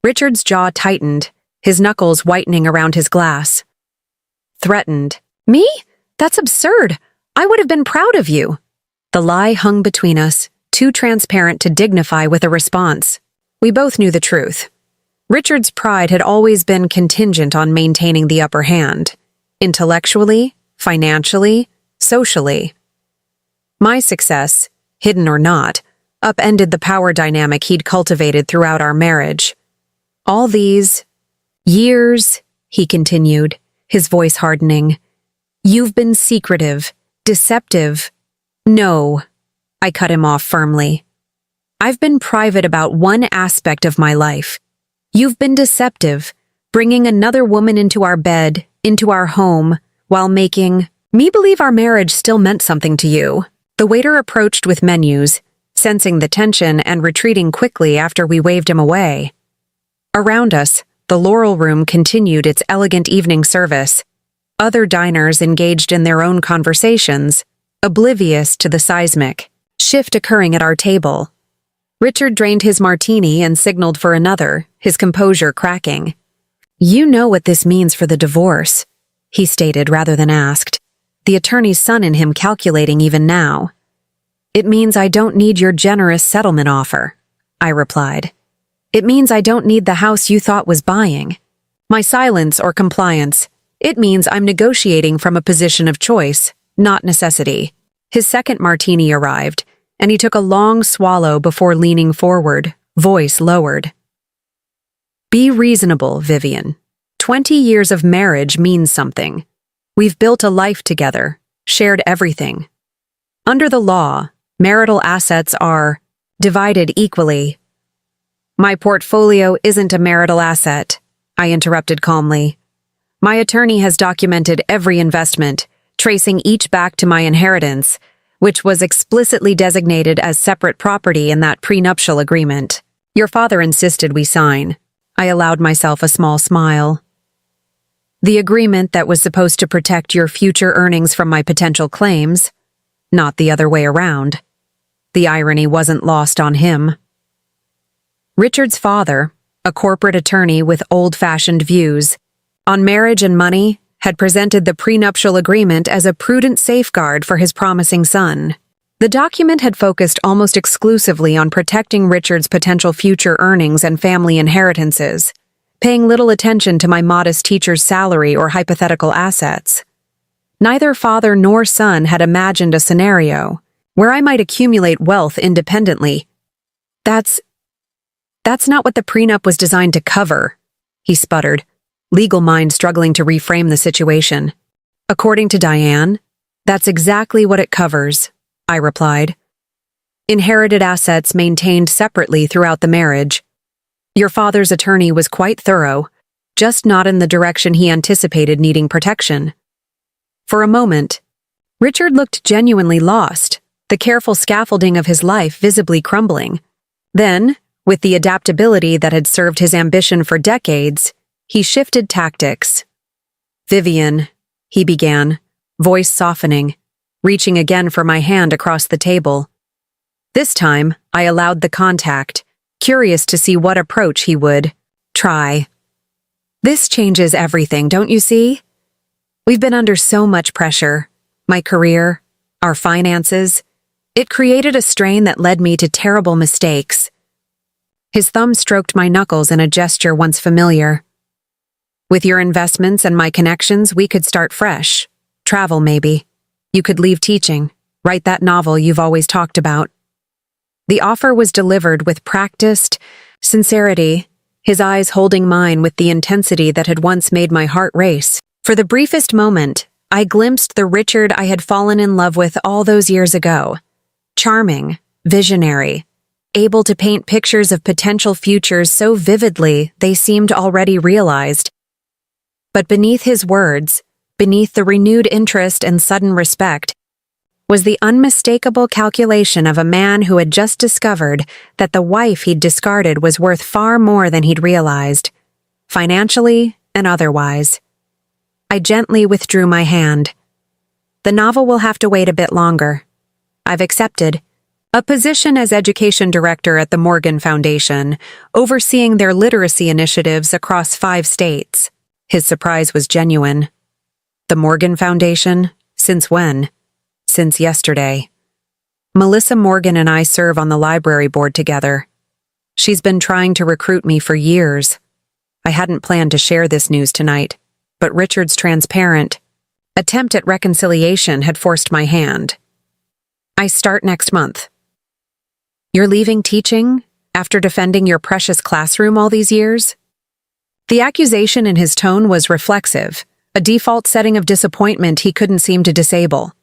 Richard's jaw tightened, his knuckles whitening around his glass. "Threatened? Me? That's absurd. I would have been proud of you." The lie hung between us, too transparent to dignify with a response. We both knew the truth. Richard's pride had always been contingent on maintaining the upper hand, intellectually, financially, socially. My success, hidden or not, upended the power dynamic he'd cultivated throughout our marriage. "All these years," he continued, his voice hardening, "you've been secretive, deceptive." "No," I cut him off firmly. "I've been private about one aspect of my life. You've been deceptive, bringing another woman into our bed, into our home, while making me believe our marriage still meant something to you." The waiter approached with menus, sensing the tension and retreating quickly after we waved him away. Around us, the Laurel Room continued its elegant evening service. Other diners engaged in their own conversations, oblivious to the seismic shift occurring at our table. Richard drained his martini and signaled for another, his composure cracking. "You know what this means for the divorce," he stated rather than asked, the attorney's son in him calculating even now. "It means I don't need your generous settlement offer," I replied. "It means I don't need the house you thought was buying. My silence or compliance, it means I'm negotiating from a position of choice, not necessity." His second martini arrived, and he took a long swallow before leaning forward, voice lowered. "Be reasonable, Vivian. 20 years of marriage means something. We've built a life together, shared everything. Under the law, marital assets are divided equally." "My portfolio isn't a marital asset," I interrupted calmly. "My attorney has documented every investment, tracing each back to my inheritance, which was explicitly designated as separate property in that prenuptial agreement. Your father insisted we sign." I allowed myself a small smile. The agreement that was supposed to protect your future earnings from my potential claims, not the other way around. The irony wasn't lost on him. Richard's father, a corporate attorney with old-fashioned views on marriage and money, had presented the prenuptial agreement as a prudent safeguard for his promising son. The document had focused almost exclusively on protecting Richard's potential future earnings and family inheritances, paying little attention to my modest teacher's salary or hypothetical assets. Neither father nor son had imagined a scenario where I might accumulate wealth independently. That's not what the prenup was designed to cover, he sputtered, legal mind struggling to reframe the situation. According to Diane, that's exactly what it covers, I replied. Inherited assets maintained separately throughout the marriage. Your father's attorney was quite thorough, just not in the direction he anticipated needing protection. For a moment, Richard looked genuinely lost, the careful scaffolding of his life visibly crumbling. Then, with the adaptability that had served his ambition for decades, he shifted tactics. Vivian, he began, voice softening, reaching again for my hand across the table. This time, I allowed the contact, curious to see what approach he would try. This changes everything, don't you see? We've been under so much pressure. My career, our finances. It created a strain that led me to terrible mistakes. His thumb stroked my knuckles in a gesture once familiar. With your investments and my connections, we could start fresh. Travel, maybe. You could leave teaching, write that novel you've always talked about. The offer was delivered with practiced sincerity, his eyes holding mine with the intensity that had once made my heart race. For the briefest moment, I glimpsed the Richard I had fallen in love with all those years ago. Charming, visionary, able to paint pictures of potential futures so vividly they seemed already realized. But beneath his words, beneath the renewed interest and sudden respect, was the unmistakable calculation of a man who had just discovered that the wife he'd discarded was worth far more than he'd realized, financially and otherwise. I gently withdrew my hand. The novel will have to wait a bit longer. I've accepted a position as education director at the Morgan Foundation, overseeing their literacy initiatives across 5 states. His surprise was genuine. The Morgan Foundation? Since when? Since yesterday. Melissa Morgan and I serve on the library board together. She's been trying to recruit me for years. I hadn't planned to share this news tonight, but Richard's transparent attempt at reconciliation had forced my hand. I start next month. You're leaving teaching after defending your precious classroom all these years? The accusation in his tone was reflexive, a default setting of disappointment he couldn't seem to disable.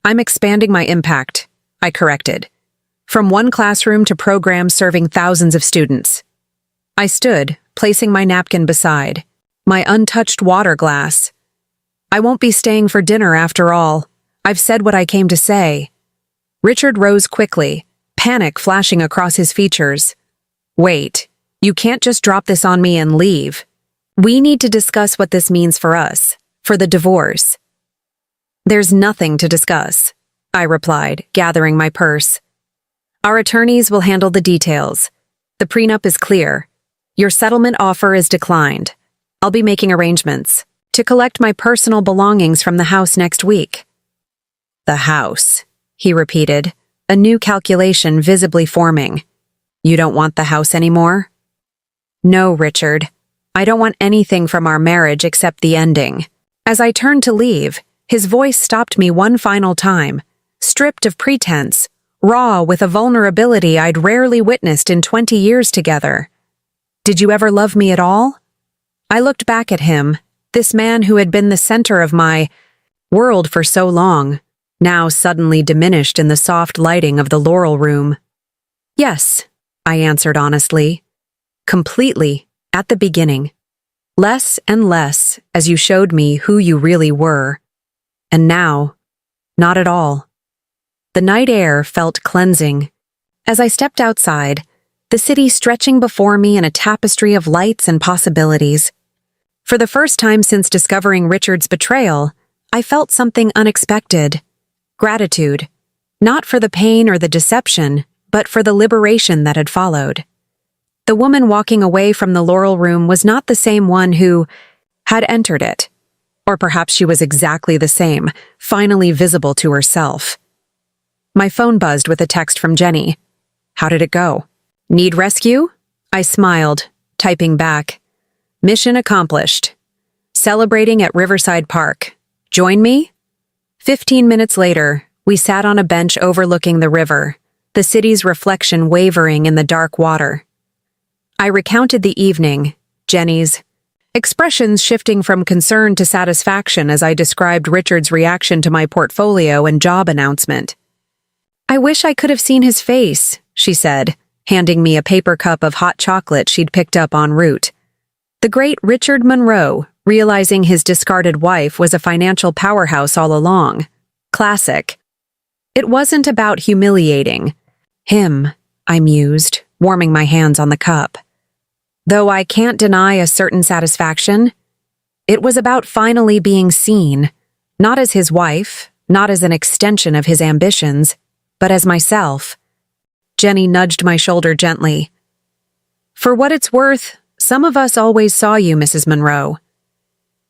I'm expanding my impact, I corrected. From one classroom to programs serving thousands of students. I stood, placing my napkin beside, my untouched water glass. I won't be staying for dinner after all. I've said what I came to say. Richard rose quickly, panic flashing across his features. Wait, you can't just drop this on me and leave. We need to discuss what this means for us, for the divorce. There's nothing to discuss, I replied, gathering my purse. Our attorneys will handle the details. The prenup is clear. Your settlement offer is declined. I'll be making arrangements to collect my personal belongings from the house next week. The house, he repeated, a new calculation visibly forming. You don't want the house anymore? No, Richard. I don't want anything from our marriage except the ending. As I turned to leave, his voice stopped me one final time, stripped of pretense, raw with a vulnerability I'd rarely witnessed in 20 years together. Did you ever love me at all? I looked back at him, this man who had been the center of my world for so long, now suddenly diminished in the soft lighting of the Laurel Room. Yes, I answered honestly. Completely, at the beginning. Less and less as you showed me who you really were. And now, not at all. The night air felt cleansing. As I stepped outside, the city stretching before me in a tapestry of lights and possibilities. For the first time since discovering Richard's betrayal, I felt something unexpected. Gratitude. Not for the pain or the deception, but for the liberation that had followed. The woman walking away from the Laurel Room was not the same one who had entered it. Or perhaps she was exactly the same, finally visible to herself. My phone buzzed with a text from Jenny. How did it go? Need rescue? I smiled, typing back. Mission accomplished. Celebrating at Riverside Park. Join me? 15 minutes later, we sat on a bench overlooking the river, the city's reflection wavering in the dark water. I recounted the evening, Jenny's expressions shifting from concern to satisfaction as I described Richard's reaction to my portfolio and job announcement. I wish I could have seen his face, she said, handing me a paper cup of hot chocolate she'd picked up en route. The great Richard Monroe, realizing his discarded wife was a financial powerhouse all along. Classic. It wasn't about humiliating him, I mused, warming my hands on the cup. Though I can't deny a certain satisfaction, it was about finally being seen, not as his wife, not as an extension of his ambitions, but as myself. Jenny nudged my shoulder gently. For what it's worth, some of us always saw you, Mrs. Monroe.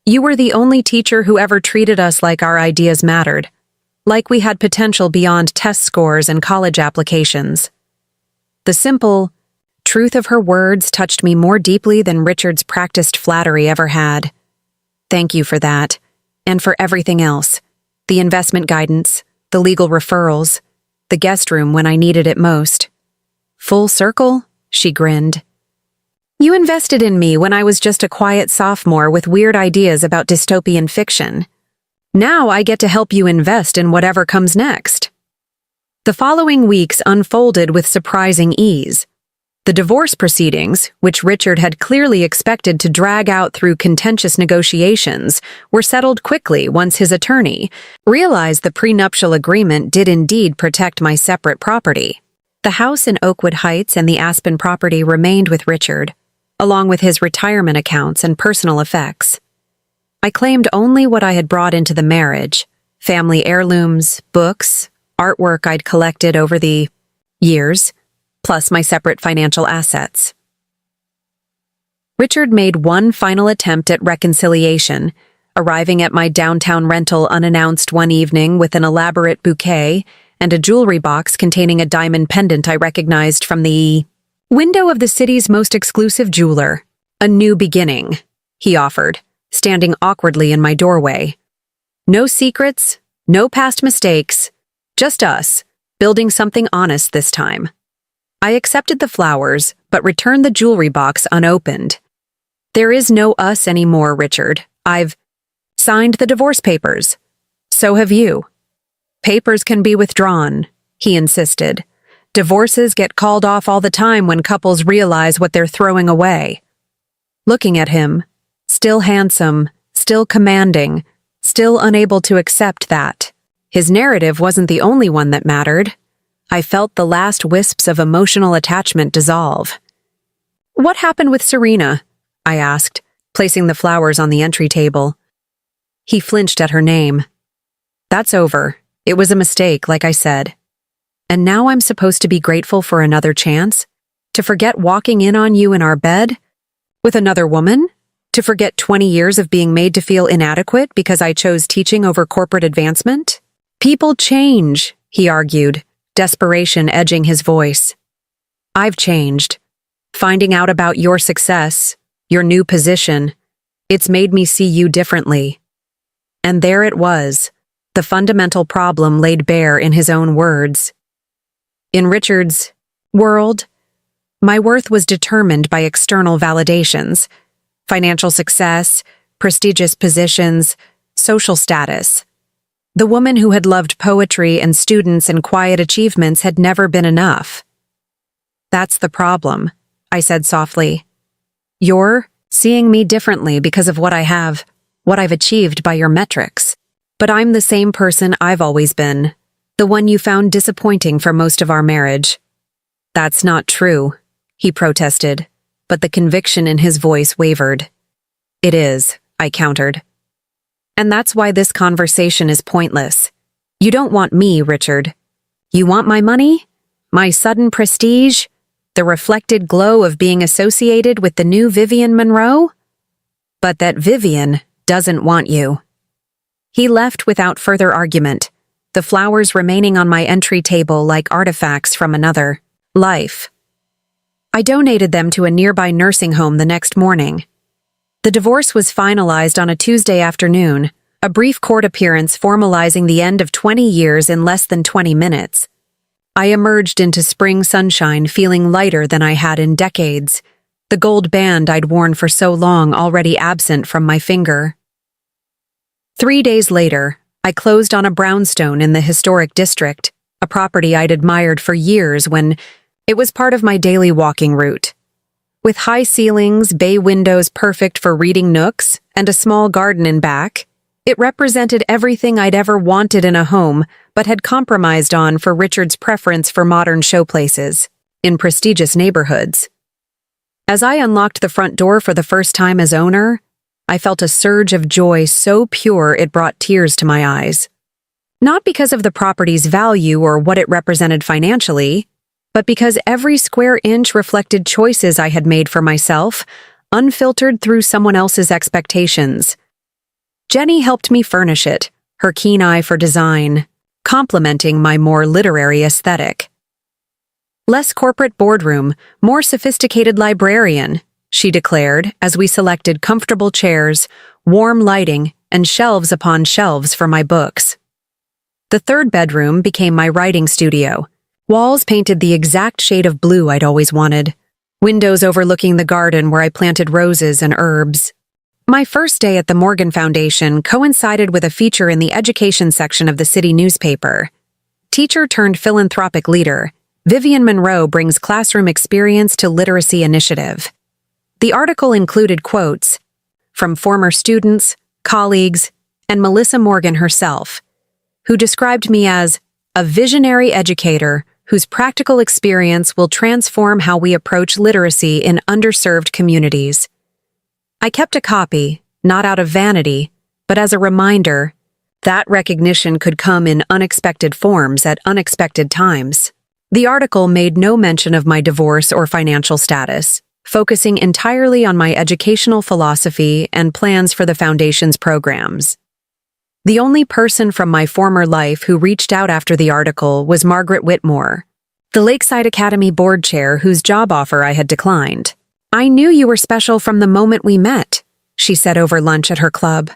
You were the only teacher who ever treated us like our ideas mattered, like we had potential beyond test scores and college applications. The simple truth of her words touched me more deeply than Richard's practiced flattery ever had. Thank you for that, and for everything else. The investment guidance, the legal referrals, the guest room when I needed it most. Full circle? She grinned. You invested in me when I was just a quiet sophomore with weird ideas about dystopian fiction. Now I get to help you invest in whatever comes next. The following weeks unfolded with surprising ease. The divorce proceedings, which Richard had clearly expected to drag out through contentious negotiations, were settled quickly once his attorney realized the prenuptial agreement did indeed protect my separate property. The house in Oakwood Heights and the Aspen property remained with Richard, along with his retirement accounts and personal effects. I claimed only what I had brought into the marriage: family heirlooms, books, artwork I'd collected over the years, plus my separate financial assets. Richard made one final attempt at reconciliation, arriving at my downtown rental unannounced one evening with an elaborate bouquet and a jewelry box containing a diamond pendant I recognized from the window of the city's most exclusive jeweler. A new beginning, he offered, standing awkwardly in my doorway. No secrets, no past mistakes, just us, building something honest this time. I accepted the flowers, but returned the jewelry box unopened. There is no us anymore, Richard. I've signed the divorce papers. So have you. Papers can be withdrawn, he insisted. Divorces get called off all the time when couples realize what they're throwing away. Looking at him, still handsome, still commanding, still unable to accept that his narrative wasn't the only one that mattered, I felt the last wisps of emotional attachment dissolve. What happened with Serena? I asked, placing the flowers on the entry table. He flinched at her name. That's over. It was a mistake, like I said. And now I'm supposed to be grateful for another chance? To forget walking in on you in our bed? With another woman? To forget 20 years of being made to feel inadequate because I chose teaching over corporate advancement? People change, he argued, desperation edging his voice. I've changed. Finding out about your success, your new position, it's made me see you differently. And there it was, the fundamental problem laid bare in his own words. In Richard's world, my worth was determined by external validations: financial success, prestigious positions, social status. The woman who had loved poetry and students and quiet achievements had never been enough. That's the problem, I said softly. You're seeing me differently because of what I've achieved by your metrics. But I'm the same person I've always been, the one you found disappointing for most of our marriage. That's not true, he protested, but the conviction in his voice wavered. It is, I countered. And that's why this conversation is pointless. You don't want me, Richard. You want my money? My sudden prestige? The reflected glow of being associated with the new Vivian Monroe? But that Vivian doesn't want you. He left without further argument, the flowers remaining on my entry table like artifacts from another life. I donated them to a nearby nursing home the next morning. The divorce was finalized on a Tuesday afternoon, a brief court appearance formalizing the end of 20 years in less than 20 minutes. I emerged into spring sunshine feeling lighter than I had in decades, the gold band I'd worn for so long already absent from my finger. 3 days later, I closed on a brownstone in the historic district, a property I'd admired for years when it was part of my daily walking route. With high ceilings, bay windows perfect for reading nooks, and a small garden in back, it represented everything I'd ever wanted in a home but had compromised on for Richard's preference for modern showplaces in prestigious neighborhoods. As I unlocked the front door for the first time as owner, I felt a surge of joy so pure it brought tears to my eyes. Not because of the property's value or what it represented financially, but because every square inch reflected choices I had made for myself, unfiltered through someone else's expectations. Jenny helped me furnish it, her keen eye for design, complementing my more literary aesthetic. Less corporate boardroom, more sophisticated librarian, she declared as we selected comfortable chairs, warm lighting, and shelves upon shelves for my books. The third bedroom became my writing studio, walls painted the exact shade of blue I'd always wanted, windows overlooking the garden where I planted roses and herbs. My first day at the Morgan Foundation coincided with a feature in the education section of the city newspaper. Teacher turned philanthropic leader, Vivian Monroe brings classroom experience to literacy initiative. The article included quotes from former students, colleagues, and Melissa Morgan herself, who described me as a visionary educator whose practical experience will transform how we approach literacy in underserved communities. I kept a copy, not out of vanity, but as a reminder that recognition could come in unexpected forms at unexpected times. The article made no mention of my divorce or financial status, focusing entirely on my educational philosophy and plans for the Foundation's programs. The only person from my former life who reached out after the article was Margaret Whitmore, the Lakeside Academy board chair whose job offer I had declined. "I knew you were special from the moment we met," she said over lunch at her club.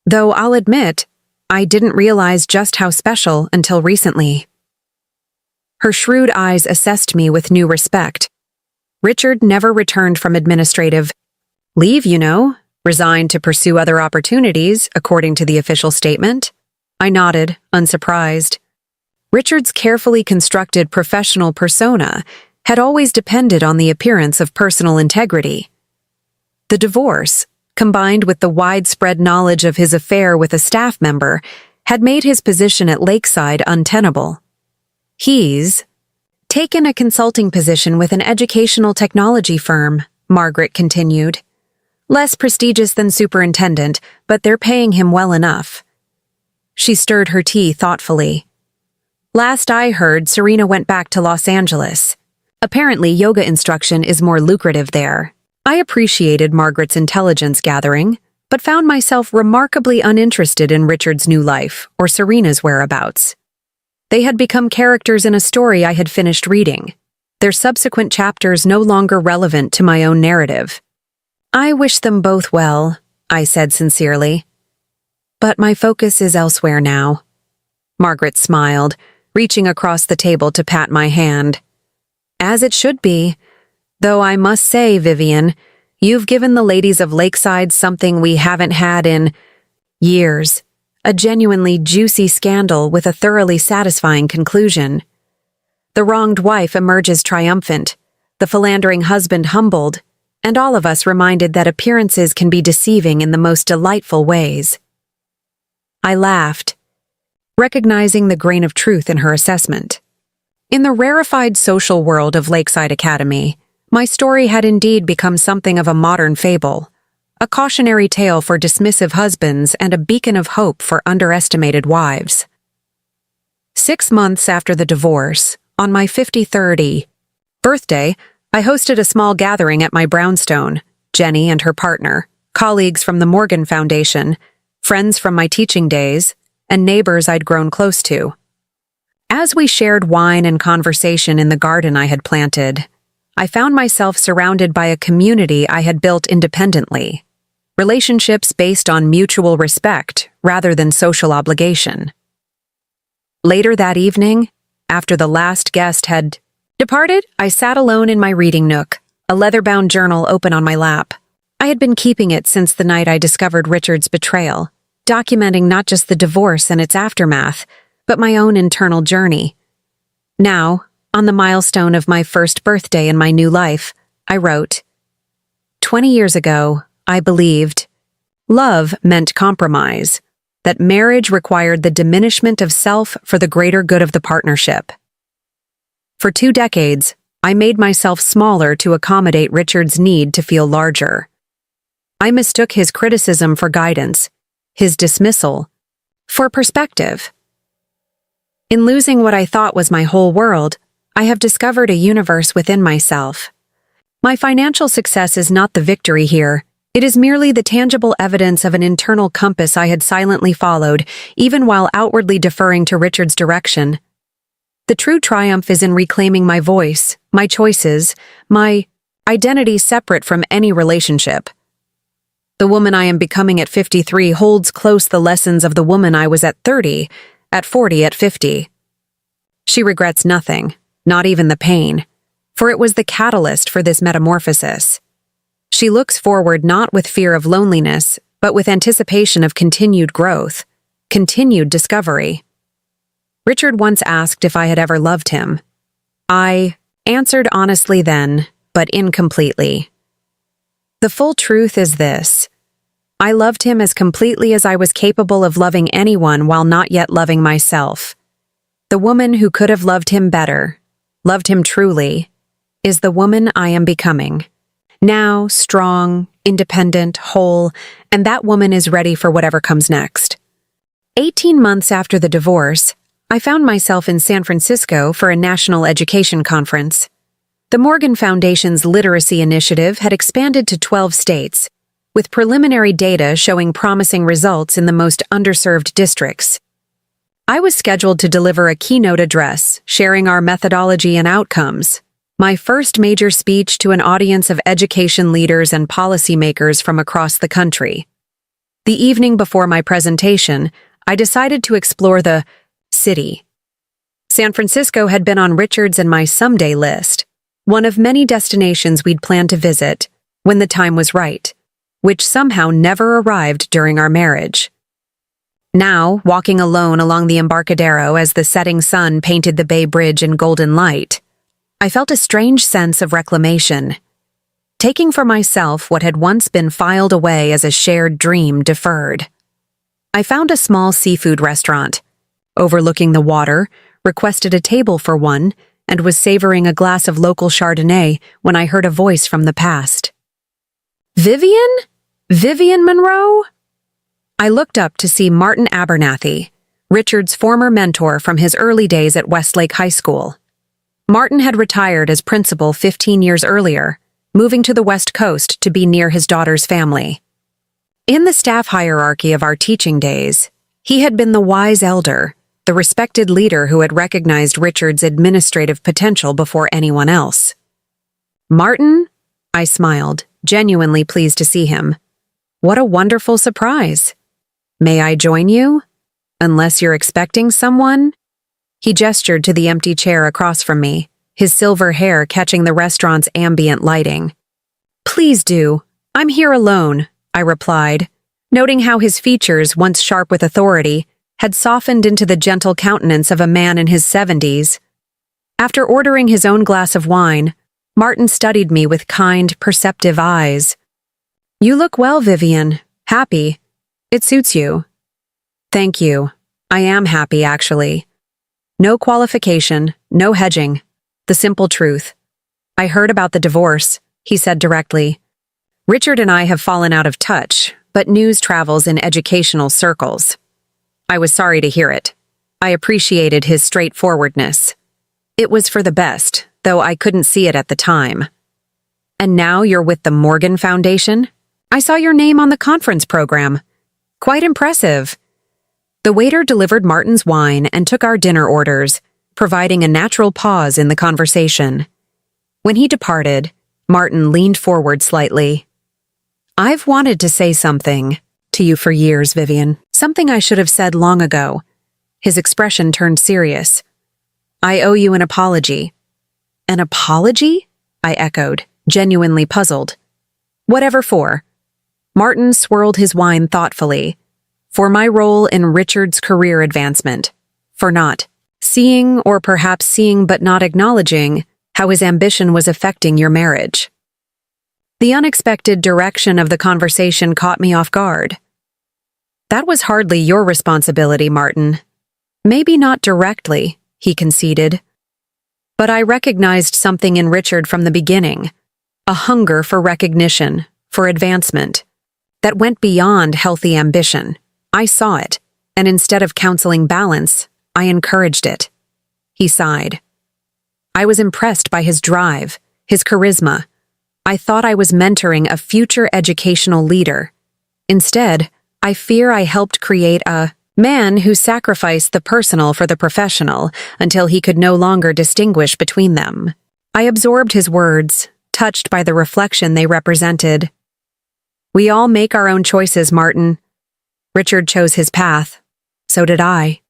Though I'll admit, I didn't realize just how special until recently. Her shrewd eyes assessed me with new respect. Richard never returned from administrative leave, resigned to pursue other opportunities, according to the official statement. I nodded, unsurprised. Richard's carefully constructed professional persona had always depended on the appearance of personal integrity. The divorce, combined with the widespread knowledge of his affair with a staff member, had made his position at Lakeside untenable. He's taken a consulting position with an educational technology firm, Margaret continued. Less prestigious than superintendent, but they're paying him well enough. She stirred her tea thoughtfully. Last I heard, Serena went back to Los Angeles. Apparently, yoga instruction is more lucrative there. I appreciated Margaret's intelligence gathering, but found myself remarkably uninterested in Richard's new life or Serena's whereabouts. They had become characters in a story I had finished reading, their subsequent chapters no longer relevant to my own narrative. "I wish them both well," I said sincerely. "But my focus is elsewhere now." Margaret smiled, reaching across the table to pat my hand. "As it should be. Though I must say, Vivian, you've given the ladies of Lakeside something we haven't had in years. A genuinely juicy scandal with a thoroughly satisfying conclusion. The wronged wife emerges triumphant, the philandering husband humbled, and all of us reminded that appearances can be deceiving in the most delightful ways." I laughed, recognizing the grain of truth in her assessment. In the rarefied social world of Lakeside Academy, my story had indeed become something of a modern fable, a cautionary tale for dismissive husbands and a beacon of hope for underestimated wives. 6 months after the divorce, on my 53rd birthday, I hosted a small gathering at my brownstone. Jenny and her partner, colleagues from the Morgan Foundation, friends from my teaching days, and neighbors I'd grown close to. As we shared wine and conversation in the garden I had planted, I found myself surrounded by a community I had built independently, relationships based on mutual respect rather than social obligation. Later that evening, after the last guest had departed, I sat alone in my reading nook, a leather-bound journal open on my lap. I had been keeping it since the night I discovered Richard's betrayal, documenting not just the divorce and its aftermath, but my own internal journey. Now, on the milestone of my first birthday in my new life, I wrote, 20 years ago, I believed love meant compromise, that marriage required the diminishment of self for the greater good of the partnership. For 2 decades, I made myself smaller to accommodate Richard's need to feel larger. I mistook his criticism for guidance, his dismissal for perspective. In losing what I thought was my whole world, I have discovered a universe within myself. My financial success is not the victory here. It is merely the tangible evidence of an internal compass I had silently followed, even while outwardly deferring to Richard's direction. The true triumph is in reclaiming my voice, my choices, my identity separate from any relationship. The woman I am becoming at 53 holds close the lessons of the woman I was at 30, at 40, at 50. She regrets nothing, not even the pain, for it was the catalyst for this metamorphosis. She looks forward not with fear of loneliness, but with anticipation of continued growth, continued discovery. Richard once asked if I had ever loved him. I answered honestly then, but incompletely. The full truth is this. I loved him as completely as I was capable of loving anyone while not yet loving myself. The woman who could have loved him better, loved him truly, is the woman I am becoming. Now, strong, independent, whole, and that woman is ready for whatever comes next. 18 months after the divorce, I found myself in San Francisco for a national education conference. The Morgan Foundation's literacy initiative had expanded to 12 states, with preliminary data showing promising results in the most underserved districts. I was scheduled to deliver a keynote address, sharing our methodology and outcomes, my first major speech to an audience of education leaders and policymakers from across the country. The evening before my presentation, I decided to explore the city. San Francisco had been on Richard's and my someday list, one of many destinations we'd planned to visit when the time was right, which somehow never arrived during our marriage. Now, walking alone along the Embarcadero as the setting sun painted the Bay Bridge in golden light, I felt a strange sense of reclamation, taking for myself what had once been filed away as a shared dream deferred. I found a small seafood restaurant, overlooking the water, requested a table for one, and was savoring a glass of local Chardonnay when I heard a voice from the past. Vivian? Vivian Monroe? I looked up to see Martin Abernathy, Richard's former mentor from his early days at Westlake High School. Martin had retired as principal 15 years earlier, moving to the West Coast to be near his daughter's family. In the staff hierarchy of our teaching days, he had been the wise elder, the respected leader who had recognized Richard's administrative potential before anyone else. Martin? I smiled, genuinely pleased to see him. What a wonderful surprise. May I join you? Unless you're expecting someone? He gestured to the empty chair across from me, his silver hair catching the restaurant's ambient lighting. Please do. I'm here alone, I replied, noting how his features, once sharp with authority, had softened into the gentle countenance of a man in his 70s. After ordering his own glass of wine, Martin studied me with kind, perceptive eyes. You look well, Vivian. Happy. It suits you. Thank you. I am happy, actually. No qualification, no hedging. The simple truth. I heard about the divorce, he said directly. Richard and I have fallen out of touch, but news travels in educational circles. I was sorry to hear it. I appreciated his straightforwardness. It was for the best, though I couldn't see it at the time. And now you're with the Morgan Foundation? I saw your name on the conference program. Quite impressive. The waiter delivered Martin's wine and took our dinner orders, providing a natural pause in the conversation. When he departed, Martin leaned forward slightly. I've wanted to say something to you for years, Vivian. Something I should have said long ago. His expression turned serious. I owe you an apology. An apology? I echoed, genuinely puzzled. Whatever for? Martin swirled his wine thoughtfully. For my role in Richard's career advancement. For not seeing, or perhaps seeing but not acknowledging, how his ambition was affecting your marriage. The unexpected direction of the conversation caught me off guard. That was hardly your responsibility, Martin. Maybe not directly, he conceded. But I recognized something in Richard from the beginning, a hunger for recognition, for advancement, that went beyond healthy ambition. I saw it, and instead of counseling balance, I encouraged it. He sighed. I was impressed by his drive, his charisma. I thought I was mentoring a future educational leader. Instead, I fear I helped create a man who sacrificed the personal for the professional until he could no longer distinguish between them. I absorbed his words, touched by the reflection they represented. We all make our own choices, Martin. Richard chose his path. So did I.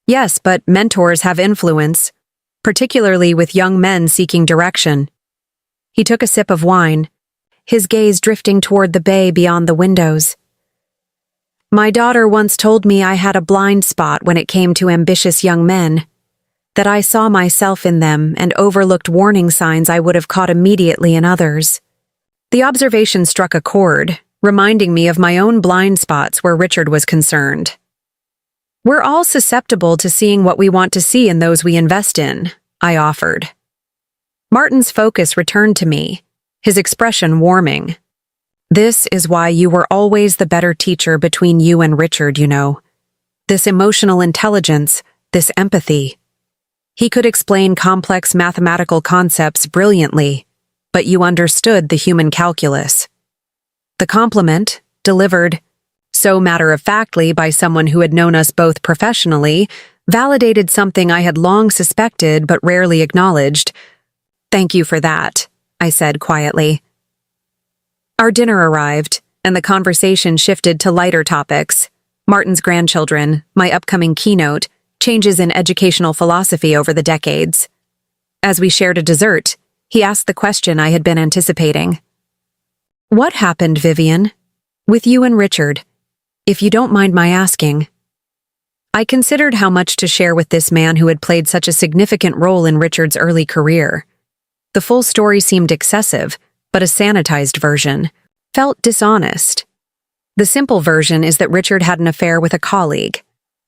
Yes, but mentors have influence, particularly with young men seeking direction. He took a sip of wine, his gaze drifting toward the bay beyond the windows. My daughter once told me I had a blind spot when it came to ambitious young men, that I saw myself in them and overlooked warning signs I would have caught immediately in others. The observation struck a chord, reminding me of my own blind spots where Richard was concerned. We're all susceptible to seeing what we want to see in those we invest in, I offered. Martin's focus returned to me, his expression warming. This is why you were always the better teacher between you and Richard, you know. This emotional intelligence, this empathy. He could explain complex mathematical concepts brilliantly, but you understood the human calculus. The compliment, delivered so matter-of-factly by someone who had known us both professionally, validated something I had long suspected but rarely acknowledged. Thank you for that, I said quietly. Our dinner arrived, and the conversation shifted to lighter topics. Martin's grandchildren, my upcoming keynote, changes in educational philosophy over the decades. As we shared a dessert, he asked the question I had been anticipating. What happened, Vivian? With you and Richard, if you don't mind my asking. I considered how much to share with this man who had played such a significant role in Richard's early career. The full story seemed excessive, but a sanitized version felt dishonest. The simple version is that Richard had an affair with a colleague,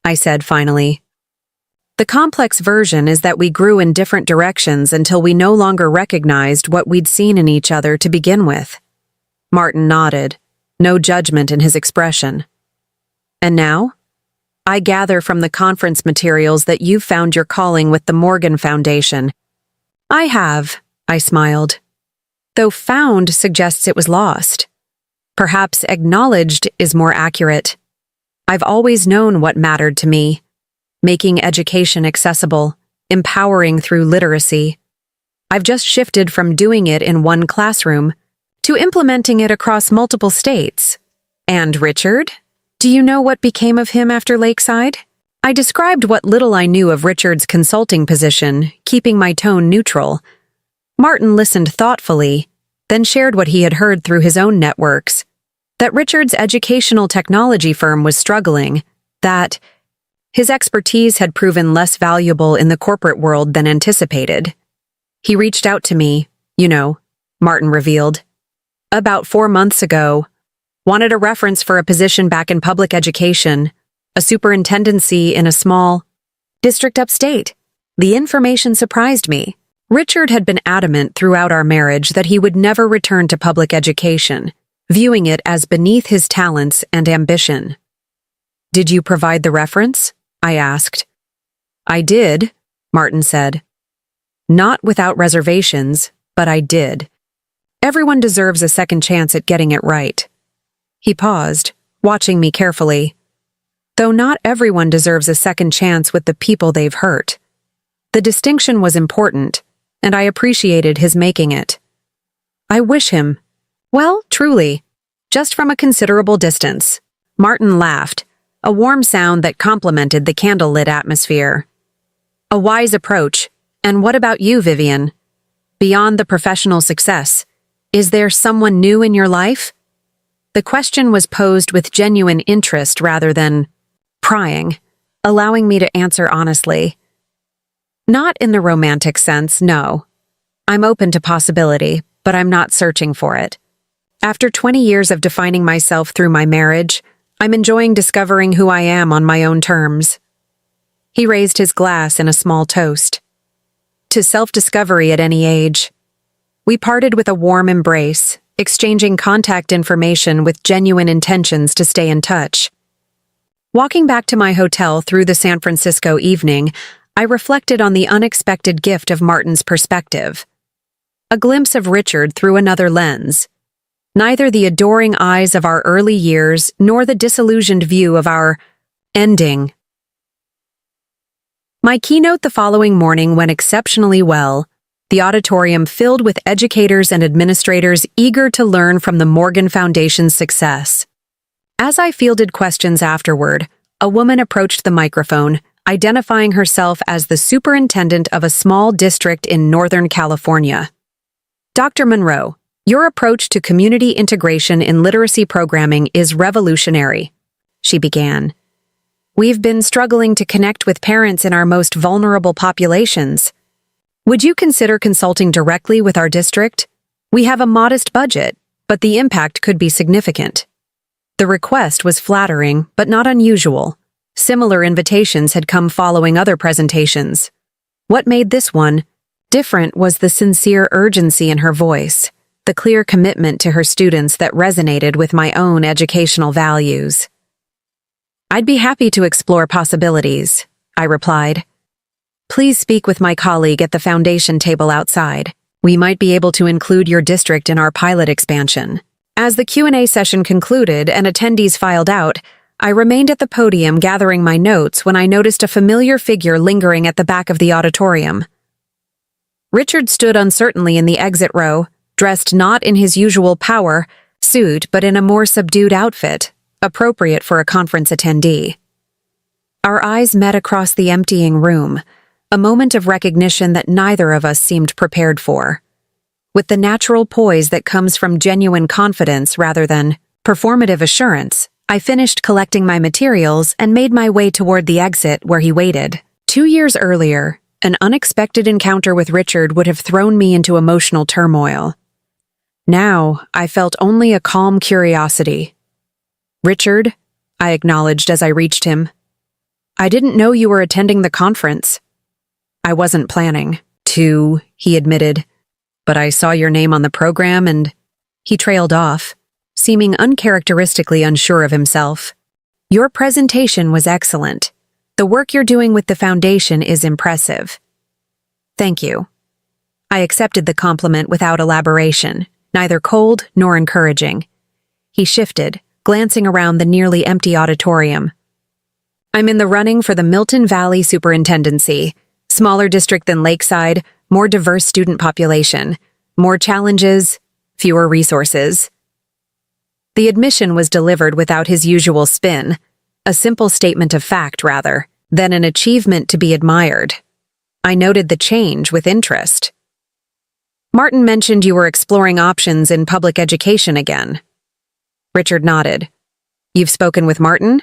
I said finally. The complex version is that we grew in different directions until we no longer recognized what we'd seen in each other to begin with. Martin nodded, no judgment in his expression. And now? I gather from the conference materials that you've found your calling with the Morgan Foundation. I have, I smiled. Though found suggests it was lost. Perhaps acknowledged is more accurate. I've always known what mattered to me. Making education accessible, empowering through literacy. I've just shifted from doing it in one classroom to implementing it across multiple states. And Richard? Do you know what became of him after Lakeside? I described what little I knew of Richard's consulting position, keeping my tone neutral. Martin listened thoughtfully, then shared what he had heard through his own networks. That Richard's educational technology firm was struggling, that his expertise had proven less valuable in the corporate world than anticipated. He reached out to me, Martin revealed. About 4 months ago, wanted a reference for a position back in public education, a superintendency in a small district upstate. The information surprised me. Richard had been adamant throughout our marriage that he would never return to public education, viewing it as beneath his talents and ambition. "Did you provide the reference?" I asked. "I did," Martin said. "Not without reservations, but I did. Everyone deserves a second chance at getting it right." He paused, watching me carefully. "Though not everyone deserves a second chance with the people they've hurt." The distinction was important, and I appreciated his making it. "I wish him, well, truly, just from a considerable distance." Martin laughed, a warm sound that complemented the candlelit atmosphere. "A wise approach. And what about you, Vivian? Beyond the professional success, is there someone new in your life?" The question was posed with genuine interest rather than prying, allowing me to answer honestly. "Not in the romantic sense, no. I'm open to possibility, but I'm not searching for it. After 20 years of defining myself through my marriage, I'm enjoying discovering who I am on my own terms." He raised his glass in a small toast. "To self-discovery at any age." We parted with a warm embrace, exchanging contact information with genuine intentions to stay in touch. Walking back to my hotel through the San Francisco evening, I reflected on the unexpected gift of Martin's perspective. A glimpse of Richard through another lens. Neither the adoring eyes of our early years nor the disillusioned view of our ending. My keynote the following morning went exceptionally well, the auditorium filled with educators and administrators eager to learn from the Morgan Foundation's success. As I fielded questions afterward, a woman approached the microphone, identifying herself as the superintendent of a small district in Northern California. "Dr. Monroe, your approach to community integration in literacy programming is revolutionary," she began. "We've been struggling to connect with parents in our most vulnerable populations. Would you consider consulting directly with our district? We have a modest budget, but the impact could be significant." The request was flattering, but not unusual. Similar invitations had come following other presentations. What made this one different was the sincere urgency in her voice, the clear commitment to her students that resonated with my own educational values. "I'd be happy to explore possibilities," I replied. "Please speak with my colleague at the foundation table outside. We might be able to include your district in our pilot expansion." As the Q&A session concluded and attendees filed out, I remained at the podium gathering my notes when I noticed a familiar figure lingering at the back of the auditorium. Richard stood uncertainly in the exit row, dressed not in his usual power suit but in a more subdued outfit, appropriate for a conference attendee. Our eyes met across the emptying room, a moment of recognition that neither of us seemed prepared for. With the natural poise that comes from genuine confidence rather than performative assurance, I finished collecting my materials and made my way toward the exit where he waited. 2 years earlier, an unexpected encounter with Richard would have thrown me into emotional turmoil. Now, I felt only a calm curiosity. "Richard," I acknowledged as I reached him. "I didn't know you were attending the conference." "I wasn't planning to," he admitted, "but I saw your name on the program and—" He trailed off, seeming uncharacteristically unsure of himself. "Your presentation was excellent. The work you're doing with the foundation is impressive." "Thank you." I accepted the compliment without elaboration, neither cold nor encouraging. He shifted, glancing around the nearly empty auditorium. "I'm in the running for the Milton Valley Superintendency, smaller district than Lakeside, more diverse student population, more challenges, fewer resources." The admission was delivered without his usual spin, a simple statement of fact, rather, than an achievement to be admired. I noted the change with interest. "Martin mentioned you were exploring options in public education again." Richard nodded. "You've spoken with Martin?"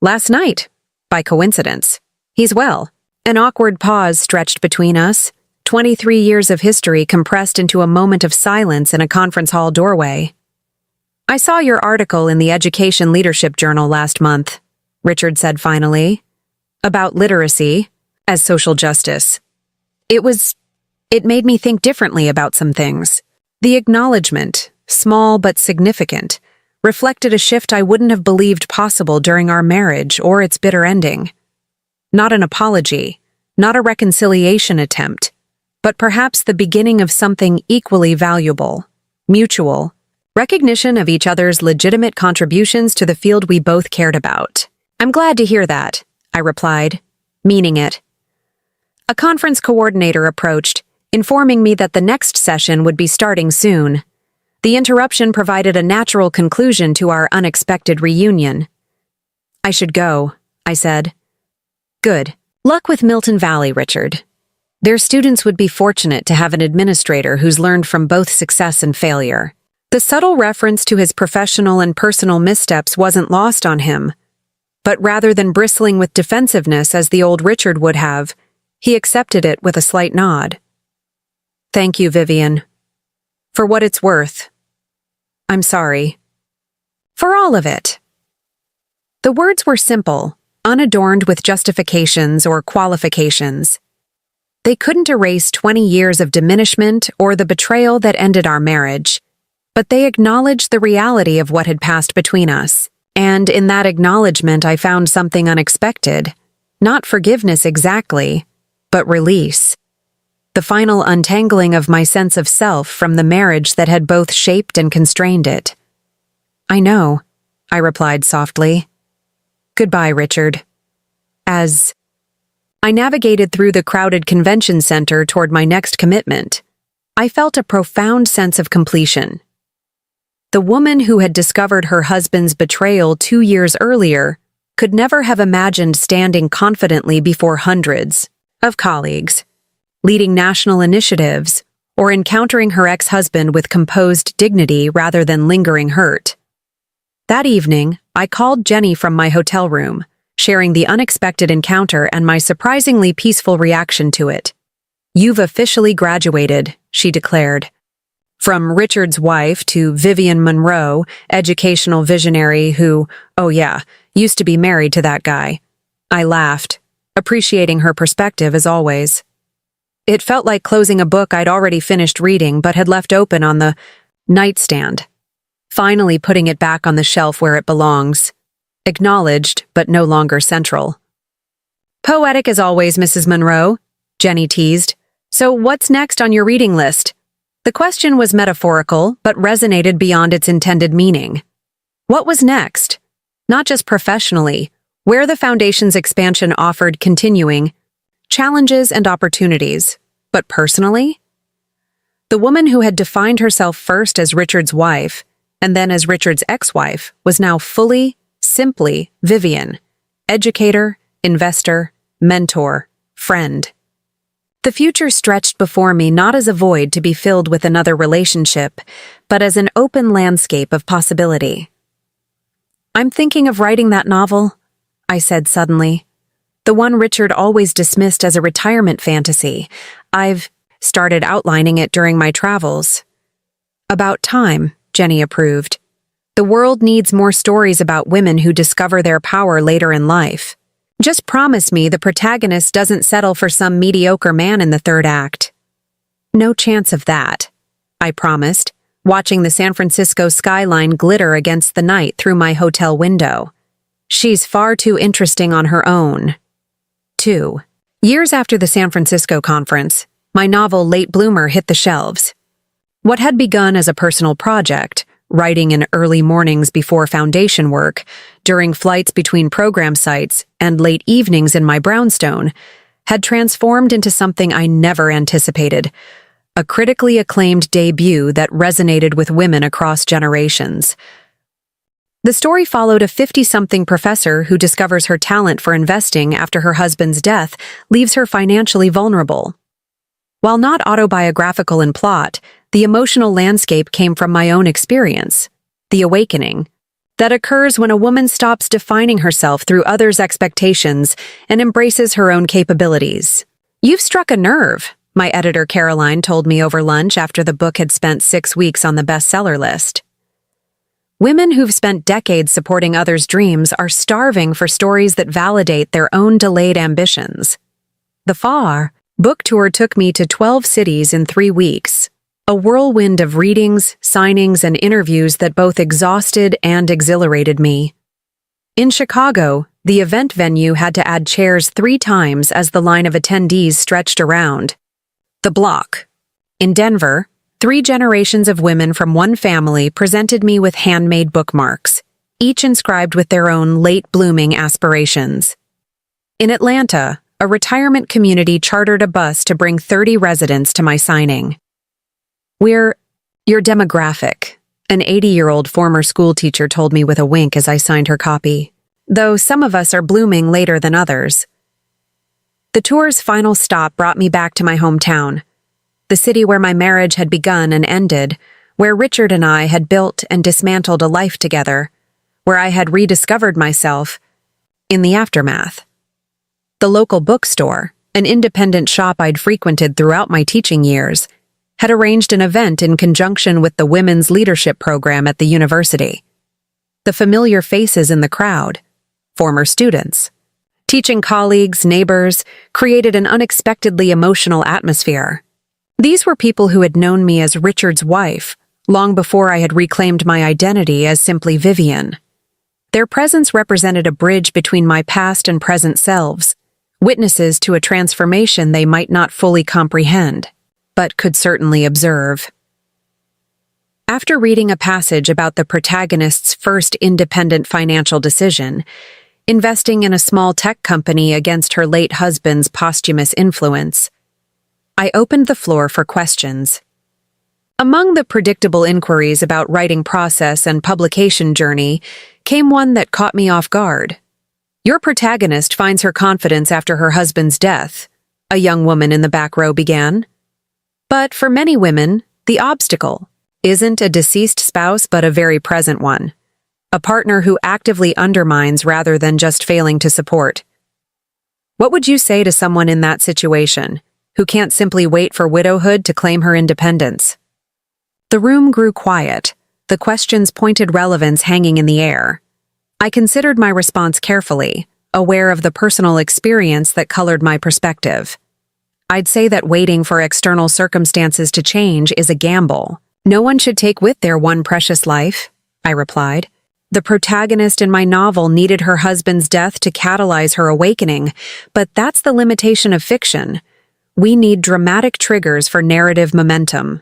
"Last night, by coincidence. He's well." An awkward pause stretched between us, 23 years of history compressed into a moment of silence in a conference hall doorway. "I saw your article in the Education Leadership Journal last month," Richard said finally, "about literacy as social justice. It was It made me think differently about some things. The acknowledgement, small but significant, reflected a shift I wouldn't have believed possible during our marriage or its bitter ending. Not an apology, not a reconciliation attempt, but perhaps the beginning of something equally valuable, mutual, recognition of each other's legitimate contributions to the field we both cared about. "I'm glad to hear that," I replied, meaning it. A conference coordinator approached, informing me that the next session would be starting soon. The interruption provided a natural conclusion to our unexpected reunion. "I should go," I said. "Good. Luck with Milton Valley, Richard. Their students would be fortunate to have an administrator who's learned from both success and failure." The subtle reference to his professional and personal missteps wasn't lost on him, but rather than bristling with defensiveness as the old Richard would have, he accepted it with a slight nod. "Thank you, Vivian. For what it's worth. I'm sorry. For all of it." The words were simple, unadorned with justifications or qualifications. They couldn't erase 20 years of diminishment or the betrayal that ended our marriage, but they acknowledged the reality of what had passed between us. And in that acknowledgement I found something unexpected. Not forgiveness exactly, but release. The final untangling of my sense of self from the marriage that had both shaped and constrained it. "I know," I replied softly. "Goodbye, Richard." As I navigated through the crowded convention center toward my next commitment, I felt a profound sense of completion. The woman who had discovered her husband's betrayal 2 years earlier could never have imagined standing confidently before hundreds of colleagues, leading national initiatives, or encountering her ex-husband with composed dignity rather than lingering hurt. That evening, I called Jenny from my hotel room, sharing the unexpected encounter and my surprisingly peaceful reaction to it. "You've officially graduated," she declared. From Richard's wife to Vivian Monroe, educational visionary who, oh yeah, used to be married to that guy. I laughed, appreciating her perspective as always. It felt like closing a book I'd already finished reading but had left open on the nightstand, finally putting it back on the shelf where it belongs. Acknowledged, but no longer central. "Poetic as always, Mrs. Monroe," Jenny teased. "So what's next on your reading list?" The question was metaphorical, but resonated beyond its intended meaning. What was next? Not just professionally, where the Foundation's expansion offered continuing challenges and opportunities, but personally? The woman who had defined herself first as Richard's wife, and then as Richard's ex-wife, was now fully, simply Vivian, educator, investor, mentor, friend. The future stretched before me not as a void to be filled with another relationship, but as an open landscape of possibility. "I'm thinking of writing that novel," I said suddenly. "The one Richard always dismissed as a retirement fantasy. I've started outlining it during my travels." "About time," Jenny approved. "The world needs more stories about women who discover their power later in life. Just promise me the protagonist doesn't settle for some mediocre man in the third act." "No chance of that," I promised, watching the San Francisco skyline glitter against the night through my hotel window. "She's far too interesting on her own." 2. Years after the San Francisco conference, my novel Late Bloomer hit the shelves. What had begun as a personal project, writing in early mornings before foundation work, during flights between program sites, and late evenings in my brownstone, had transformed into something I never anticipated, a critically acclaimed debut that resonated with women across generations. The story followed a 50-something professor who discovers her talent for investing after her husband's death leaves her financially vulnerable. While not autobiographical in plot, the emotional landscape came from my own experience, the awakening, that occurs when a woman stops defining herself through others' expectations and embraces her own capabilities. "You've struck a nerve," my editor Caroline told me over lunch after the book had spent 6 weeks on the bestseller list. Women who've spent decades supporting others' dreams are starving for stories that validate their own delayed ambitions. The far Book tour took me to 12 cities in 3 weeks, a whirlwind of readings, signings, and interviews that both exhausted and exhilarated me. In Chicago, the event venue had to add chairs 3 times as the line of attendees stretched around the block. In Denver, 3 generations of women from one family presented me with handmade bookmarks, each inscribed with their own late-blooming aspirations. In Atlanta, a retirement community chartered a bus to bring 30 residents to my signing. "We're your demographic," an 80-year-old former schoolteacher told me with a wink as I signed her copy, "though some of us are blooming later than others." The tour's final stop brought me back to my hometown, the city where my marriage had begun and ended, where Richard and I had built and dismantled a life together, where I had rediscovered myself in the aftermath. The local bookstore, an independent shop I'd frequented throughout my teaching years, had arranged an event in conjunction with the women's leadership program at the university. The familiar faces in the crowd, former students, teaching colleagues, neighbors, created an unexpectedly emotional atmosphere. These were people who had known me as Richard's wife long before I had reclaimed my identity as simply Vivian. Their presence represented a bridge between my past and present selves, witnesses to a transformation they might not fully comprehend, but could certainly observe. After reading a passage about the protagonist's first independent financial decision, investing in a small tech company against her late husband's posthumous influence, I opened the floor for questions. Among the predictable inquiries about writing process and publication journey came one that caught me off guard. "Your protagonist finds her confidence after her husband's death," a young woman in the back row began. "But for many women, the obstacle isn't a deceased spouse but a very present one. A partner who actively undermines rather than just failing to support. What would you say to someone in that situation, who can't simply wait for widowhood to claim her independence?" The room grew quiet, the question's pointed relevance hanging in the air. I considered my response carefully, aware of the personal experience that colored my perspective. I'd say that waiting for external circumstances to change is a gamble. No one should take with their one precious life, I replied. The protagonist in my novel needed her husband's death to catalyze her awakening, but that's the limitation of fiction. We need dramatic triggers for narrative momentum.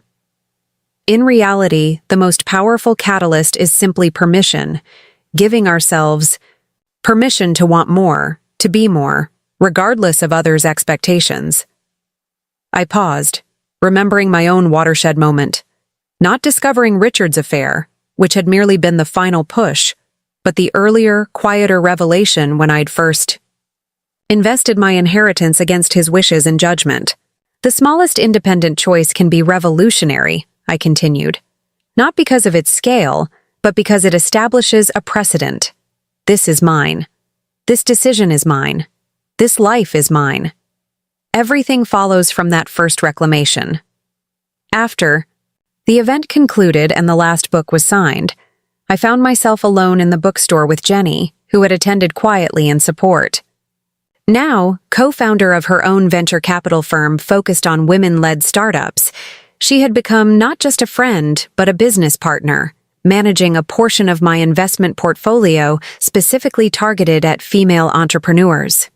In reality, the most powerful catalyst is simply permission, giving ourselves permission to want more, to be more, regardless of others' expectations. I paused, remembering my own watershed moment, not discovering Richard's affair, which had merely been the final push, but the earlier, quieter revelation when I'd first invested my inheritance against his wishes and judgment. The smallest independent choice can be revolutionary, I continued, not because of its scale, but because it establishes a precedent. This is mine. This decision is mine. This life is mine. Everything follows from that first reclamation. After the event concluded and the last book was signed, I found myself alone in the bookstore with Jenny, who had attended quietly in support. Now, co-founder of her own venture capital firm focused on women-led startups, she had become not just a friend, but a business partner, managing a portion of my investment portfolio specifically targeted at female entrepreneurs.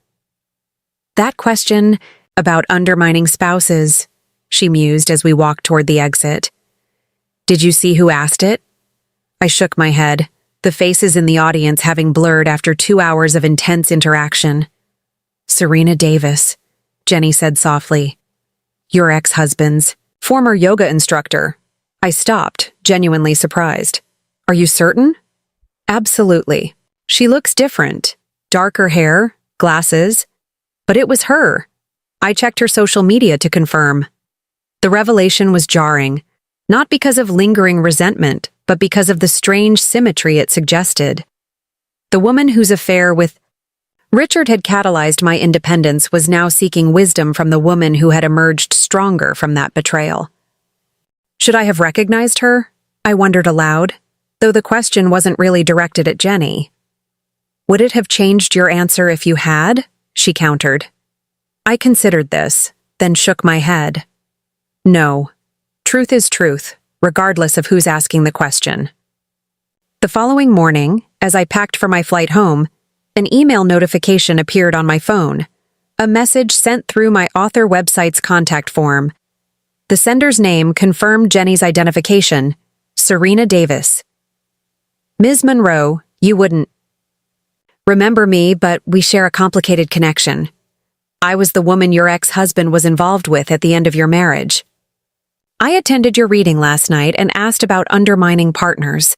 That question about undermining spouses, she mused as we walked toward the exit. Did you see who asked it? I shook my head, the faces in the audience having blurred after 2 hours of intense interaction. Serena Davis, Jenny said softly. Your ex-husband's former yoga instructor. I stopped, genuinely surprised. Are you certain? Absolutely. She looks different. Darker hair, glasses. But it was her. I checked her social media to confirm. The revelation was jarring, not because of lingering resentment, but because of the strange symmetry it suggested. The woman whose affair with Richard had catalyzed my independence was now seeking wisdom from the woman who had emerged stronger from that betrayal. Should I have recognized her? I wondered aloud, though the question wasn't really directed at Jenny. Would it have changed your answer if you had? She countered. I considered this, then shook my head. No. Truth is truth, regardless of who's asking the question. The following morning, as I packed for my flight home, an email notification appeared on my phone. A message sent through my author website's contact form. The sender's name confirmed Jenny's identification, Serena Davis. Ms. Monroe, you wouldn't remember me, but we share a complicated connection. I was the woman your ex-husband was involved with at the end of your marriage. I attended your reading last night and asked about undermining partners.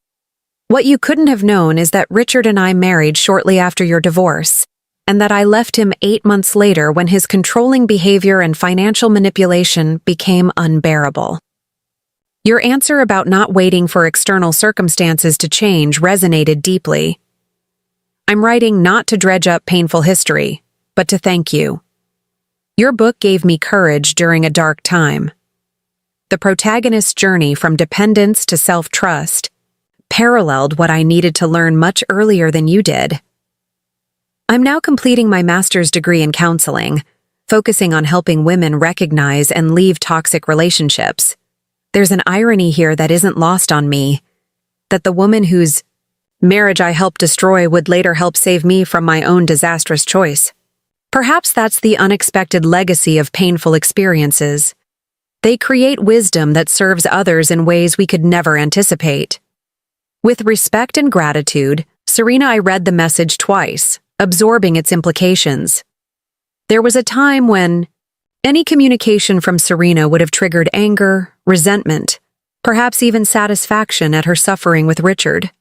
What you couldn't have known is that Richard and I married shortly after your divorce, and that I left him 8 months later when his controlling behavior and financial manipulation became unbearable. Your answer about not waiting for external circumstances to change resonated deeply. I'm writing not to dredge up painful history, but to thank you. Your book gave me courage during a dark time. The protagonist's journey from dependence to self-trust paralleled what I needed to learn much earlier than you did. I'm now completing my master's degree in counseling, focusing on helping women recognize and leave toxic relationships. There's an irony here that isn't lost on me, that the woman whose marriage I helped destroy would later help save me from my own disastrous choice. Perhaps that's the unexpected legacy of painful experiences. They create wisdom that serves others in ways we could never anticipate. With respect and gratitude, Serena, I read the message twice, absorbing its implications. There was a time when any communication from Serena would have triggered anger, resentment, perhaps even satisfaction at her suffering with Richard.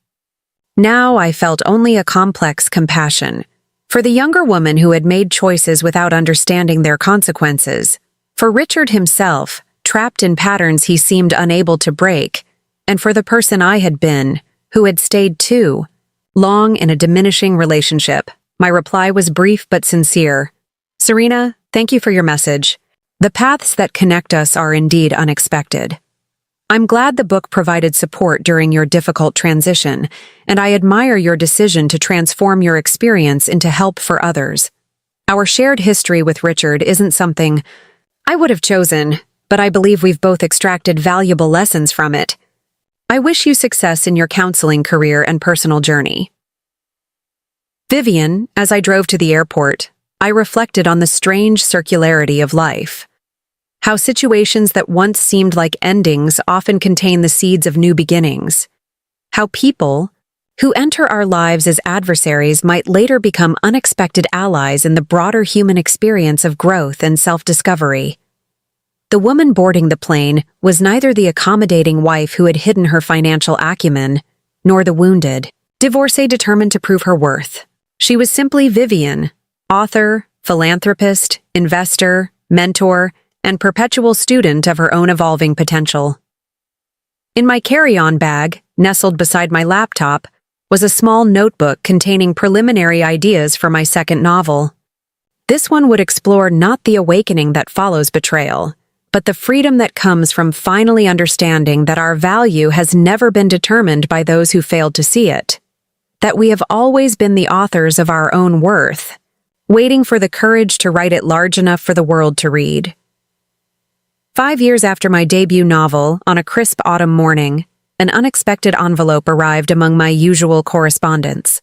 Now I felt only a complex compassion for the younger woman who had made choices without understanding their consequences, for Richard himself, trapped in patterns he seemed unable to break, and for the person I had been, who had stayed too long in a diminishing relationship. My reply was brief but sincere. Serena, thank you for your message. The paths that connect us are indeed unexpected. I'm glad the book provided support during your difficult transition, and I admire your decision to transform your experience into help for others. Our shared history with Richard isn't something I would have chosen, but I believe we've both extracted valuable lessons from it. I wish you success in your counseling career and personal journey. Vivian, as I drove to the airport, I reflected on the strange circularity of life. How situations that once seemed like endings often contain the seeds of new beginnings. How people who enter our lives as adversaries might later become unexpected allies in the broader human experience of growth and self-discovery. The woman boarding the plane was neither the accommodating wife who had hidden her financial acumen, nor the wounded divorcee determined to prove her worth. She was simply Vivian, author, philanthropist, investor, mentor, and perpetual student of her own evolving potential. In my carry-on bag, nestled beside my laptop, was a small notebook containing preliminary ideas for my second novel. This one would explore not the awakening that follows betrayal, but the freedom that comes from finally understanding that our value has never been determined by those who failed to see it, that we have always been the authors of our own worth, waiting for the courage to write it large enough for the world to read. 5 years after my debut novel, on a crisp autumn morning, an unexpected envelope arrived among my usual correspondence.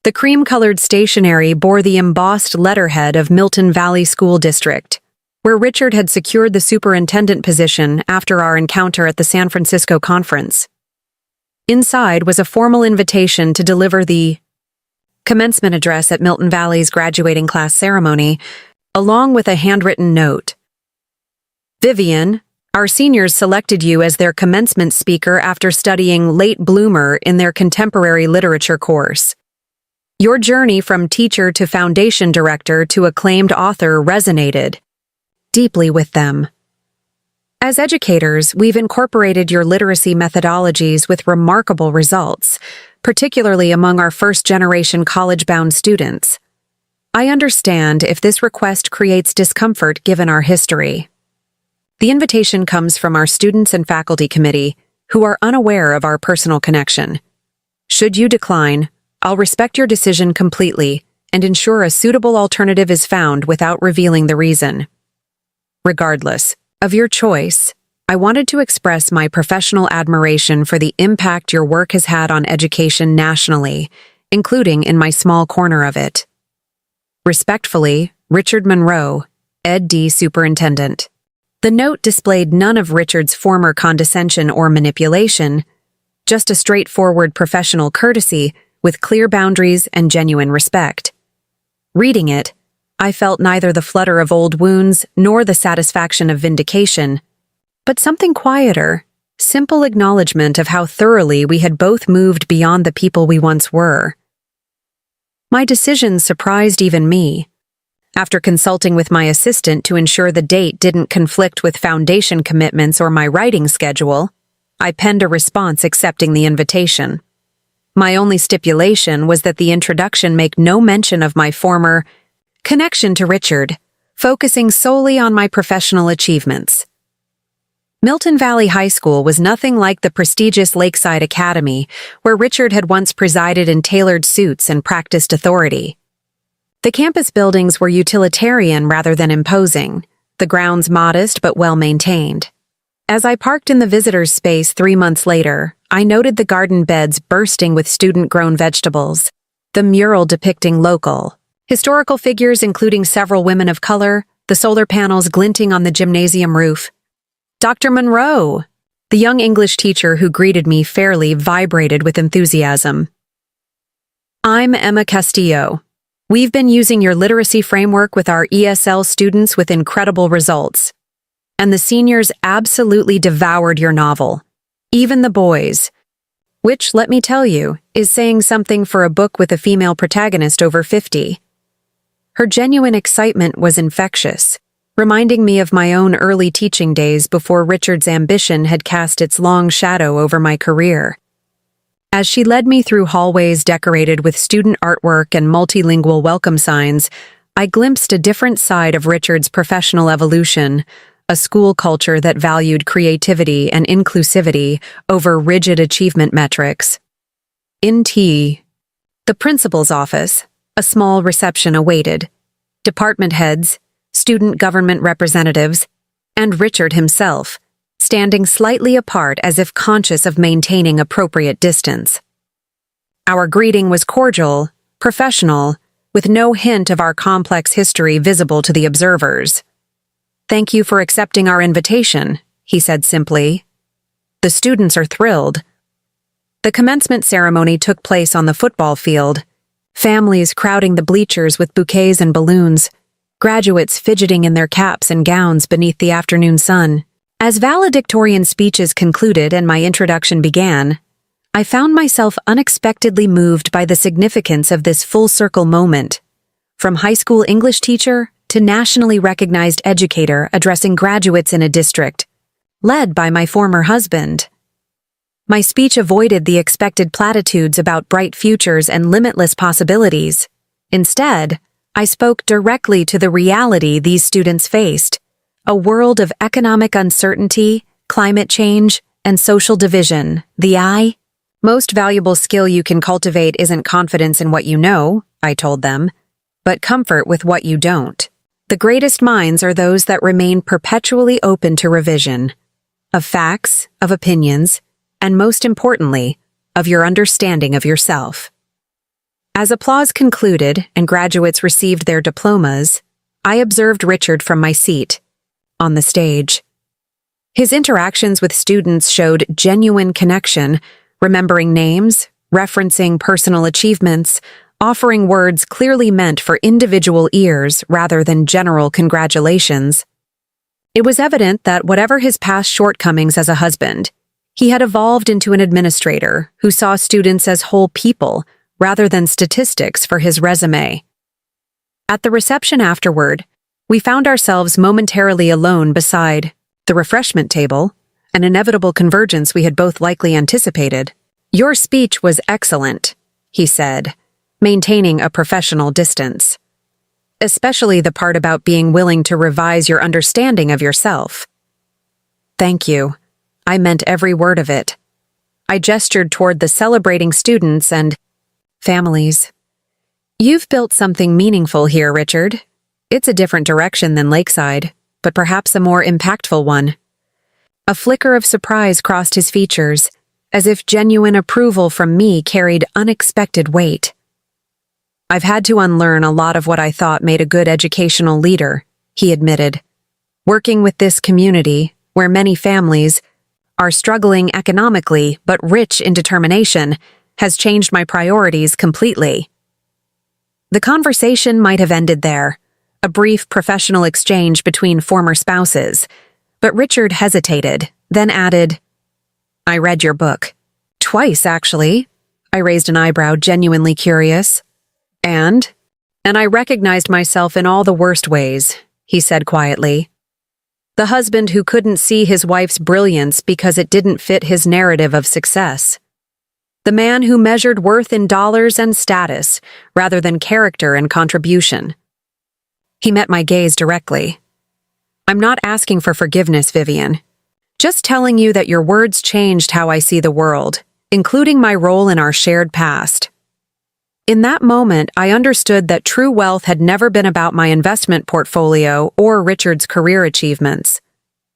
The cream-colored stationery bore the embossed letterhead of Milton Valley School District, where Richard had secured the superintendent position after our encounter at the San Francisco conference. Inside was a formal invitation to deliver the commencement address at Milton Valley's graduating class ceremony, along with a handwritten note. Vivian, our seniors selected you as their commencement speaker after studying late bloomer in their contemporary literature course. Your journey from teacher to foundation director to acclaimed author resonated deeply with them. As educators, we've incorporated your literacy methodologies with remarkable results, particularly among our first-generation college-bound students. I understand if this request creates discomfort given our history. The invitation comes from our students and faculty committee, who are unaware of our personal connection. Should you decline, I'll respect your decision completely and ensure a suitable alternative is found without revealing the reason. Regardless of your choice, I wanted to express my professional admiration for the impact your work has had on education nationally, including in my small corner of it. Respectfully, Richard Monroe, Ed D. Superintendent. The note displayed none of Richard's former condescension or manipulation, just a straightforward professional courtesy with clear boundaries and genuine respect. Reading it, I felt neither the flutter of old wounds nor the satisfaction of vindication, but something quieter, simple acknowledgement of how thoroughly we had both moved beyond the people we once were. My decision surprised even me. After consulting with my assistant to ensure the date didn't conflict with foundation commitments or my writing schedule, I penned a response accepting the invitation. My only stipulation was that the introduction make no mention of my former connection to Richard, focusing solely on my professional achievements. Milton Valley High School was nothing like the prestigious Lakeside Academy, where Richard had once presided in tailored suits and practiced authority. The campus buildings were utilitarian rather than imposing, the grounds modest but well-maintained. As I parked in the visitors' space 3 months later, I noted the garden beds bursting with student-grown vegetables, the mural depicting local, historical figures including several women of color, the solar panels glinting on the gymnasium roof. Dr. Monroe, the young English teacher who greeted me fairly, vibrated with enthusiasm. I'm Emma Castillo. We've been using your literacy framework with our ESL students with incredible results. And the seniors absolutely devoured your novel. Even the boys. Which, let me tell you, is saying something for a book with a female protagonist over 50. Her genuine excitement was infectious, reminding me of my own early teaching days before Richard's ambition had cast its long shadow over my career. As she led me through hallways decorated with student artwork and multilingual welcome signs, I glimpsed a different side of Richard's professional evolution, a school culture that valued creativity and inclusivity over rigid achievement metrics. In T, the principal's office, a small reception awaited. Department heads, student government representatives, and Richard himself, standing slightly apart as if conscious of maintaining appropriate distance. Our greeting was cordial, professional, with no hint of our complex history visible to the observers. "Thank you for accepting our invitation," he said simply. "The students are thrilled." The commencement ceremony took place on the football field, families crowding the bleachers with bouquets and balloons, graduates fidgeting in their caps and gowns beneath the afternoon sun. As valedictorian speeches concluded and my introduction began, I found myself unexpectedly moved by the significance of this full-circle moment. From high school English teacher to nationally recognized educator addressing graduates in a district, led by my former husband. My speech avoided the expected platitudes about bright futures and limitless possibilities. Instead, I spoke directly to the reality these students faced, a world of economic uncertainty, climate change, and social division. The most valuable skill you can cultivate isn't confidence in what you know, I told them, but comfort with what you don't. The greatest minds are those that remain perpetually open to revision, of facts, of opinions, and most importantly, of your understanding of yourself. As applause concluded and graduates received their diplomas, I observed Richard from my seat, on the stage. His interactions with students showed genuine connection, remembering names, referencing personal achievements, offering words clearly meant for individual ears rather than general congratulations. It was evident that whatever his past shortcomings as a husband, he had evolved into an administrator who saw students as whole people rather than statistics for his resume. At the reception afterward, we found ourselves momentarily alone beside the refreshment table, an inevitable convergence we had both likely anticipated. "Your speech was excellent," he said, maintaining a professional distance. "Especially the part about being willing to revise your understanding of yourself." "Thank you. I meant every word of it." I gestured toward the celebrating students and families. "You've built something meaningful here, Richard. It's a different direction than Lakeside. but perhaps a more impactful one. A flicker of surprise crossed his features, as if genuine approval from me carried unexpected weight. I've had to unlearn a lot of what I thought made a good educational leader, he admitted. Working with this community, where many families are struggling economically but rich in determination, has changed my priorities completely. The conversation might have ended there, a brief professional exchange between former spouses, but Richard hesitated, then added, I read your book. Twice, actually. I raised an eyebrow, genuinely curious. And I recognized myself in all the worst ways, he said quietly. The husband who couldn't see his wife's brilliance because it didn't fit his narrative of success. The man who measured worth in dollars and status rather than character and contribution. He met my gaze directly. I'm not asking for forgiveness, Vivian. Just telling you that your words changed how I see the world, including my role in our shared past. In that moment, I understood that true wealth had never been about my investment portfolio or Richard's career achievements.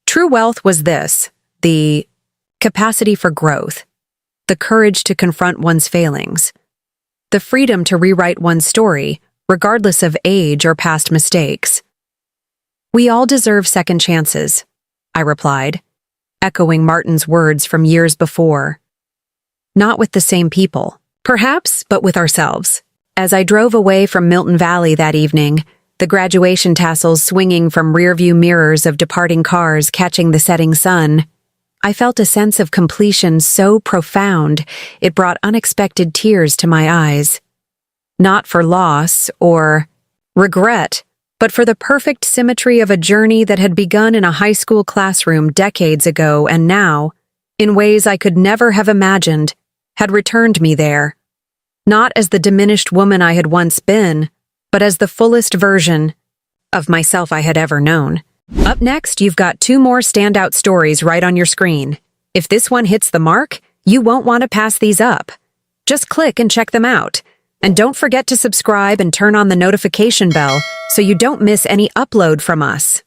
True wealth was this, the capacity for growth, the courage to confront one's failings, the freedom to rewrite one's story, regardless of age or past mistakes. We all deserve second chances, I replied, echoing Martin's words from years before. Not with the same people. Perhaps, but with ourselves. As I drove away from Milton Valley that evening, the graduation tassels swinging from rearview mirrors of departing cars catching the setting sun, I felt a sense of completion so profound it brought unexpected tears to my eyes. Not for loss or regret, but for the perfect symmetry of a journey that had begun in a high school classroom decades ago and now, in ways I could never have imagined, had returned me there, not as the diminished woman I had once been, but as the fullest version of myself I had ever known. Up next, you've got 2 more standout stories right on your screen. If this one hits the mark, you won't want to pass these up. Just click and check them out. And don't forget to subscribe and turn on the notification bell so you don't miss any upload from us.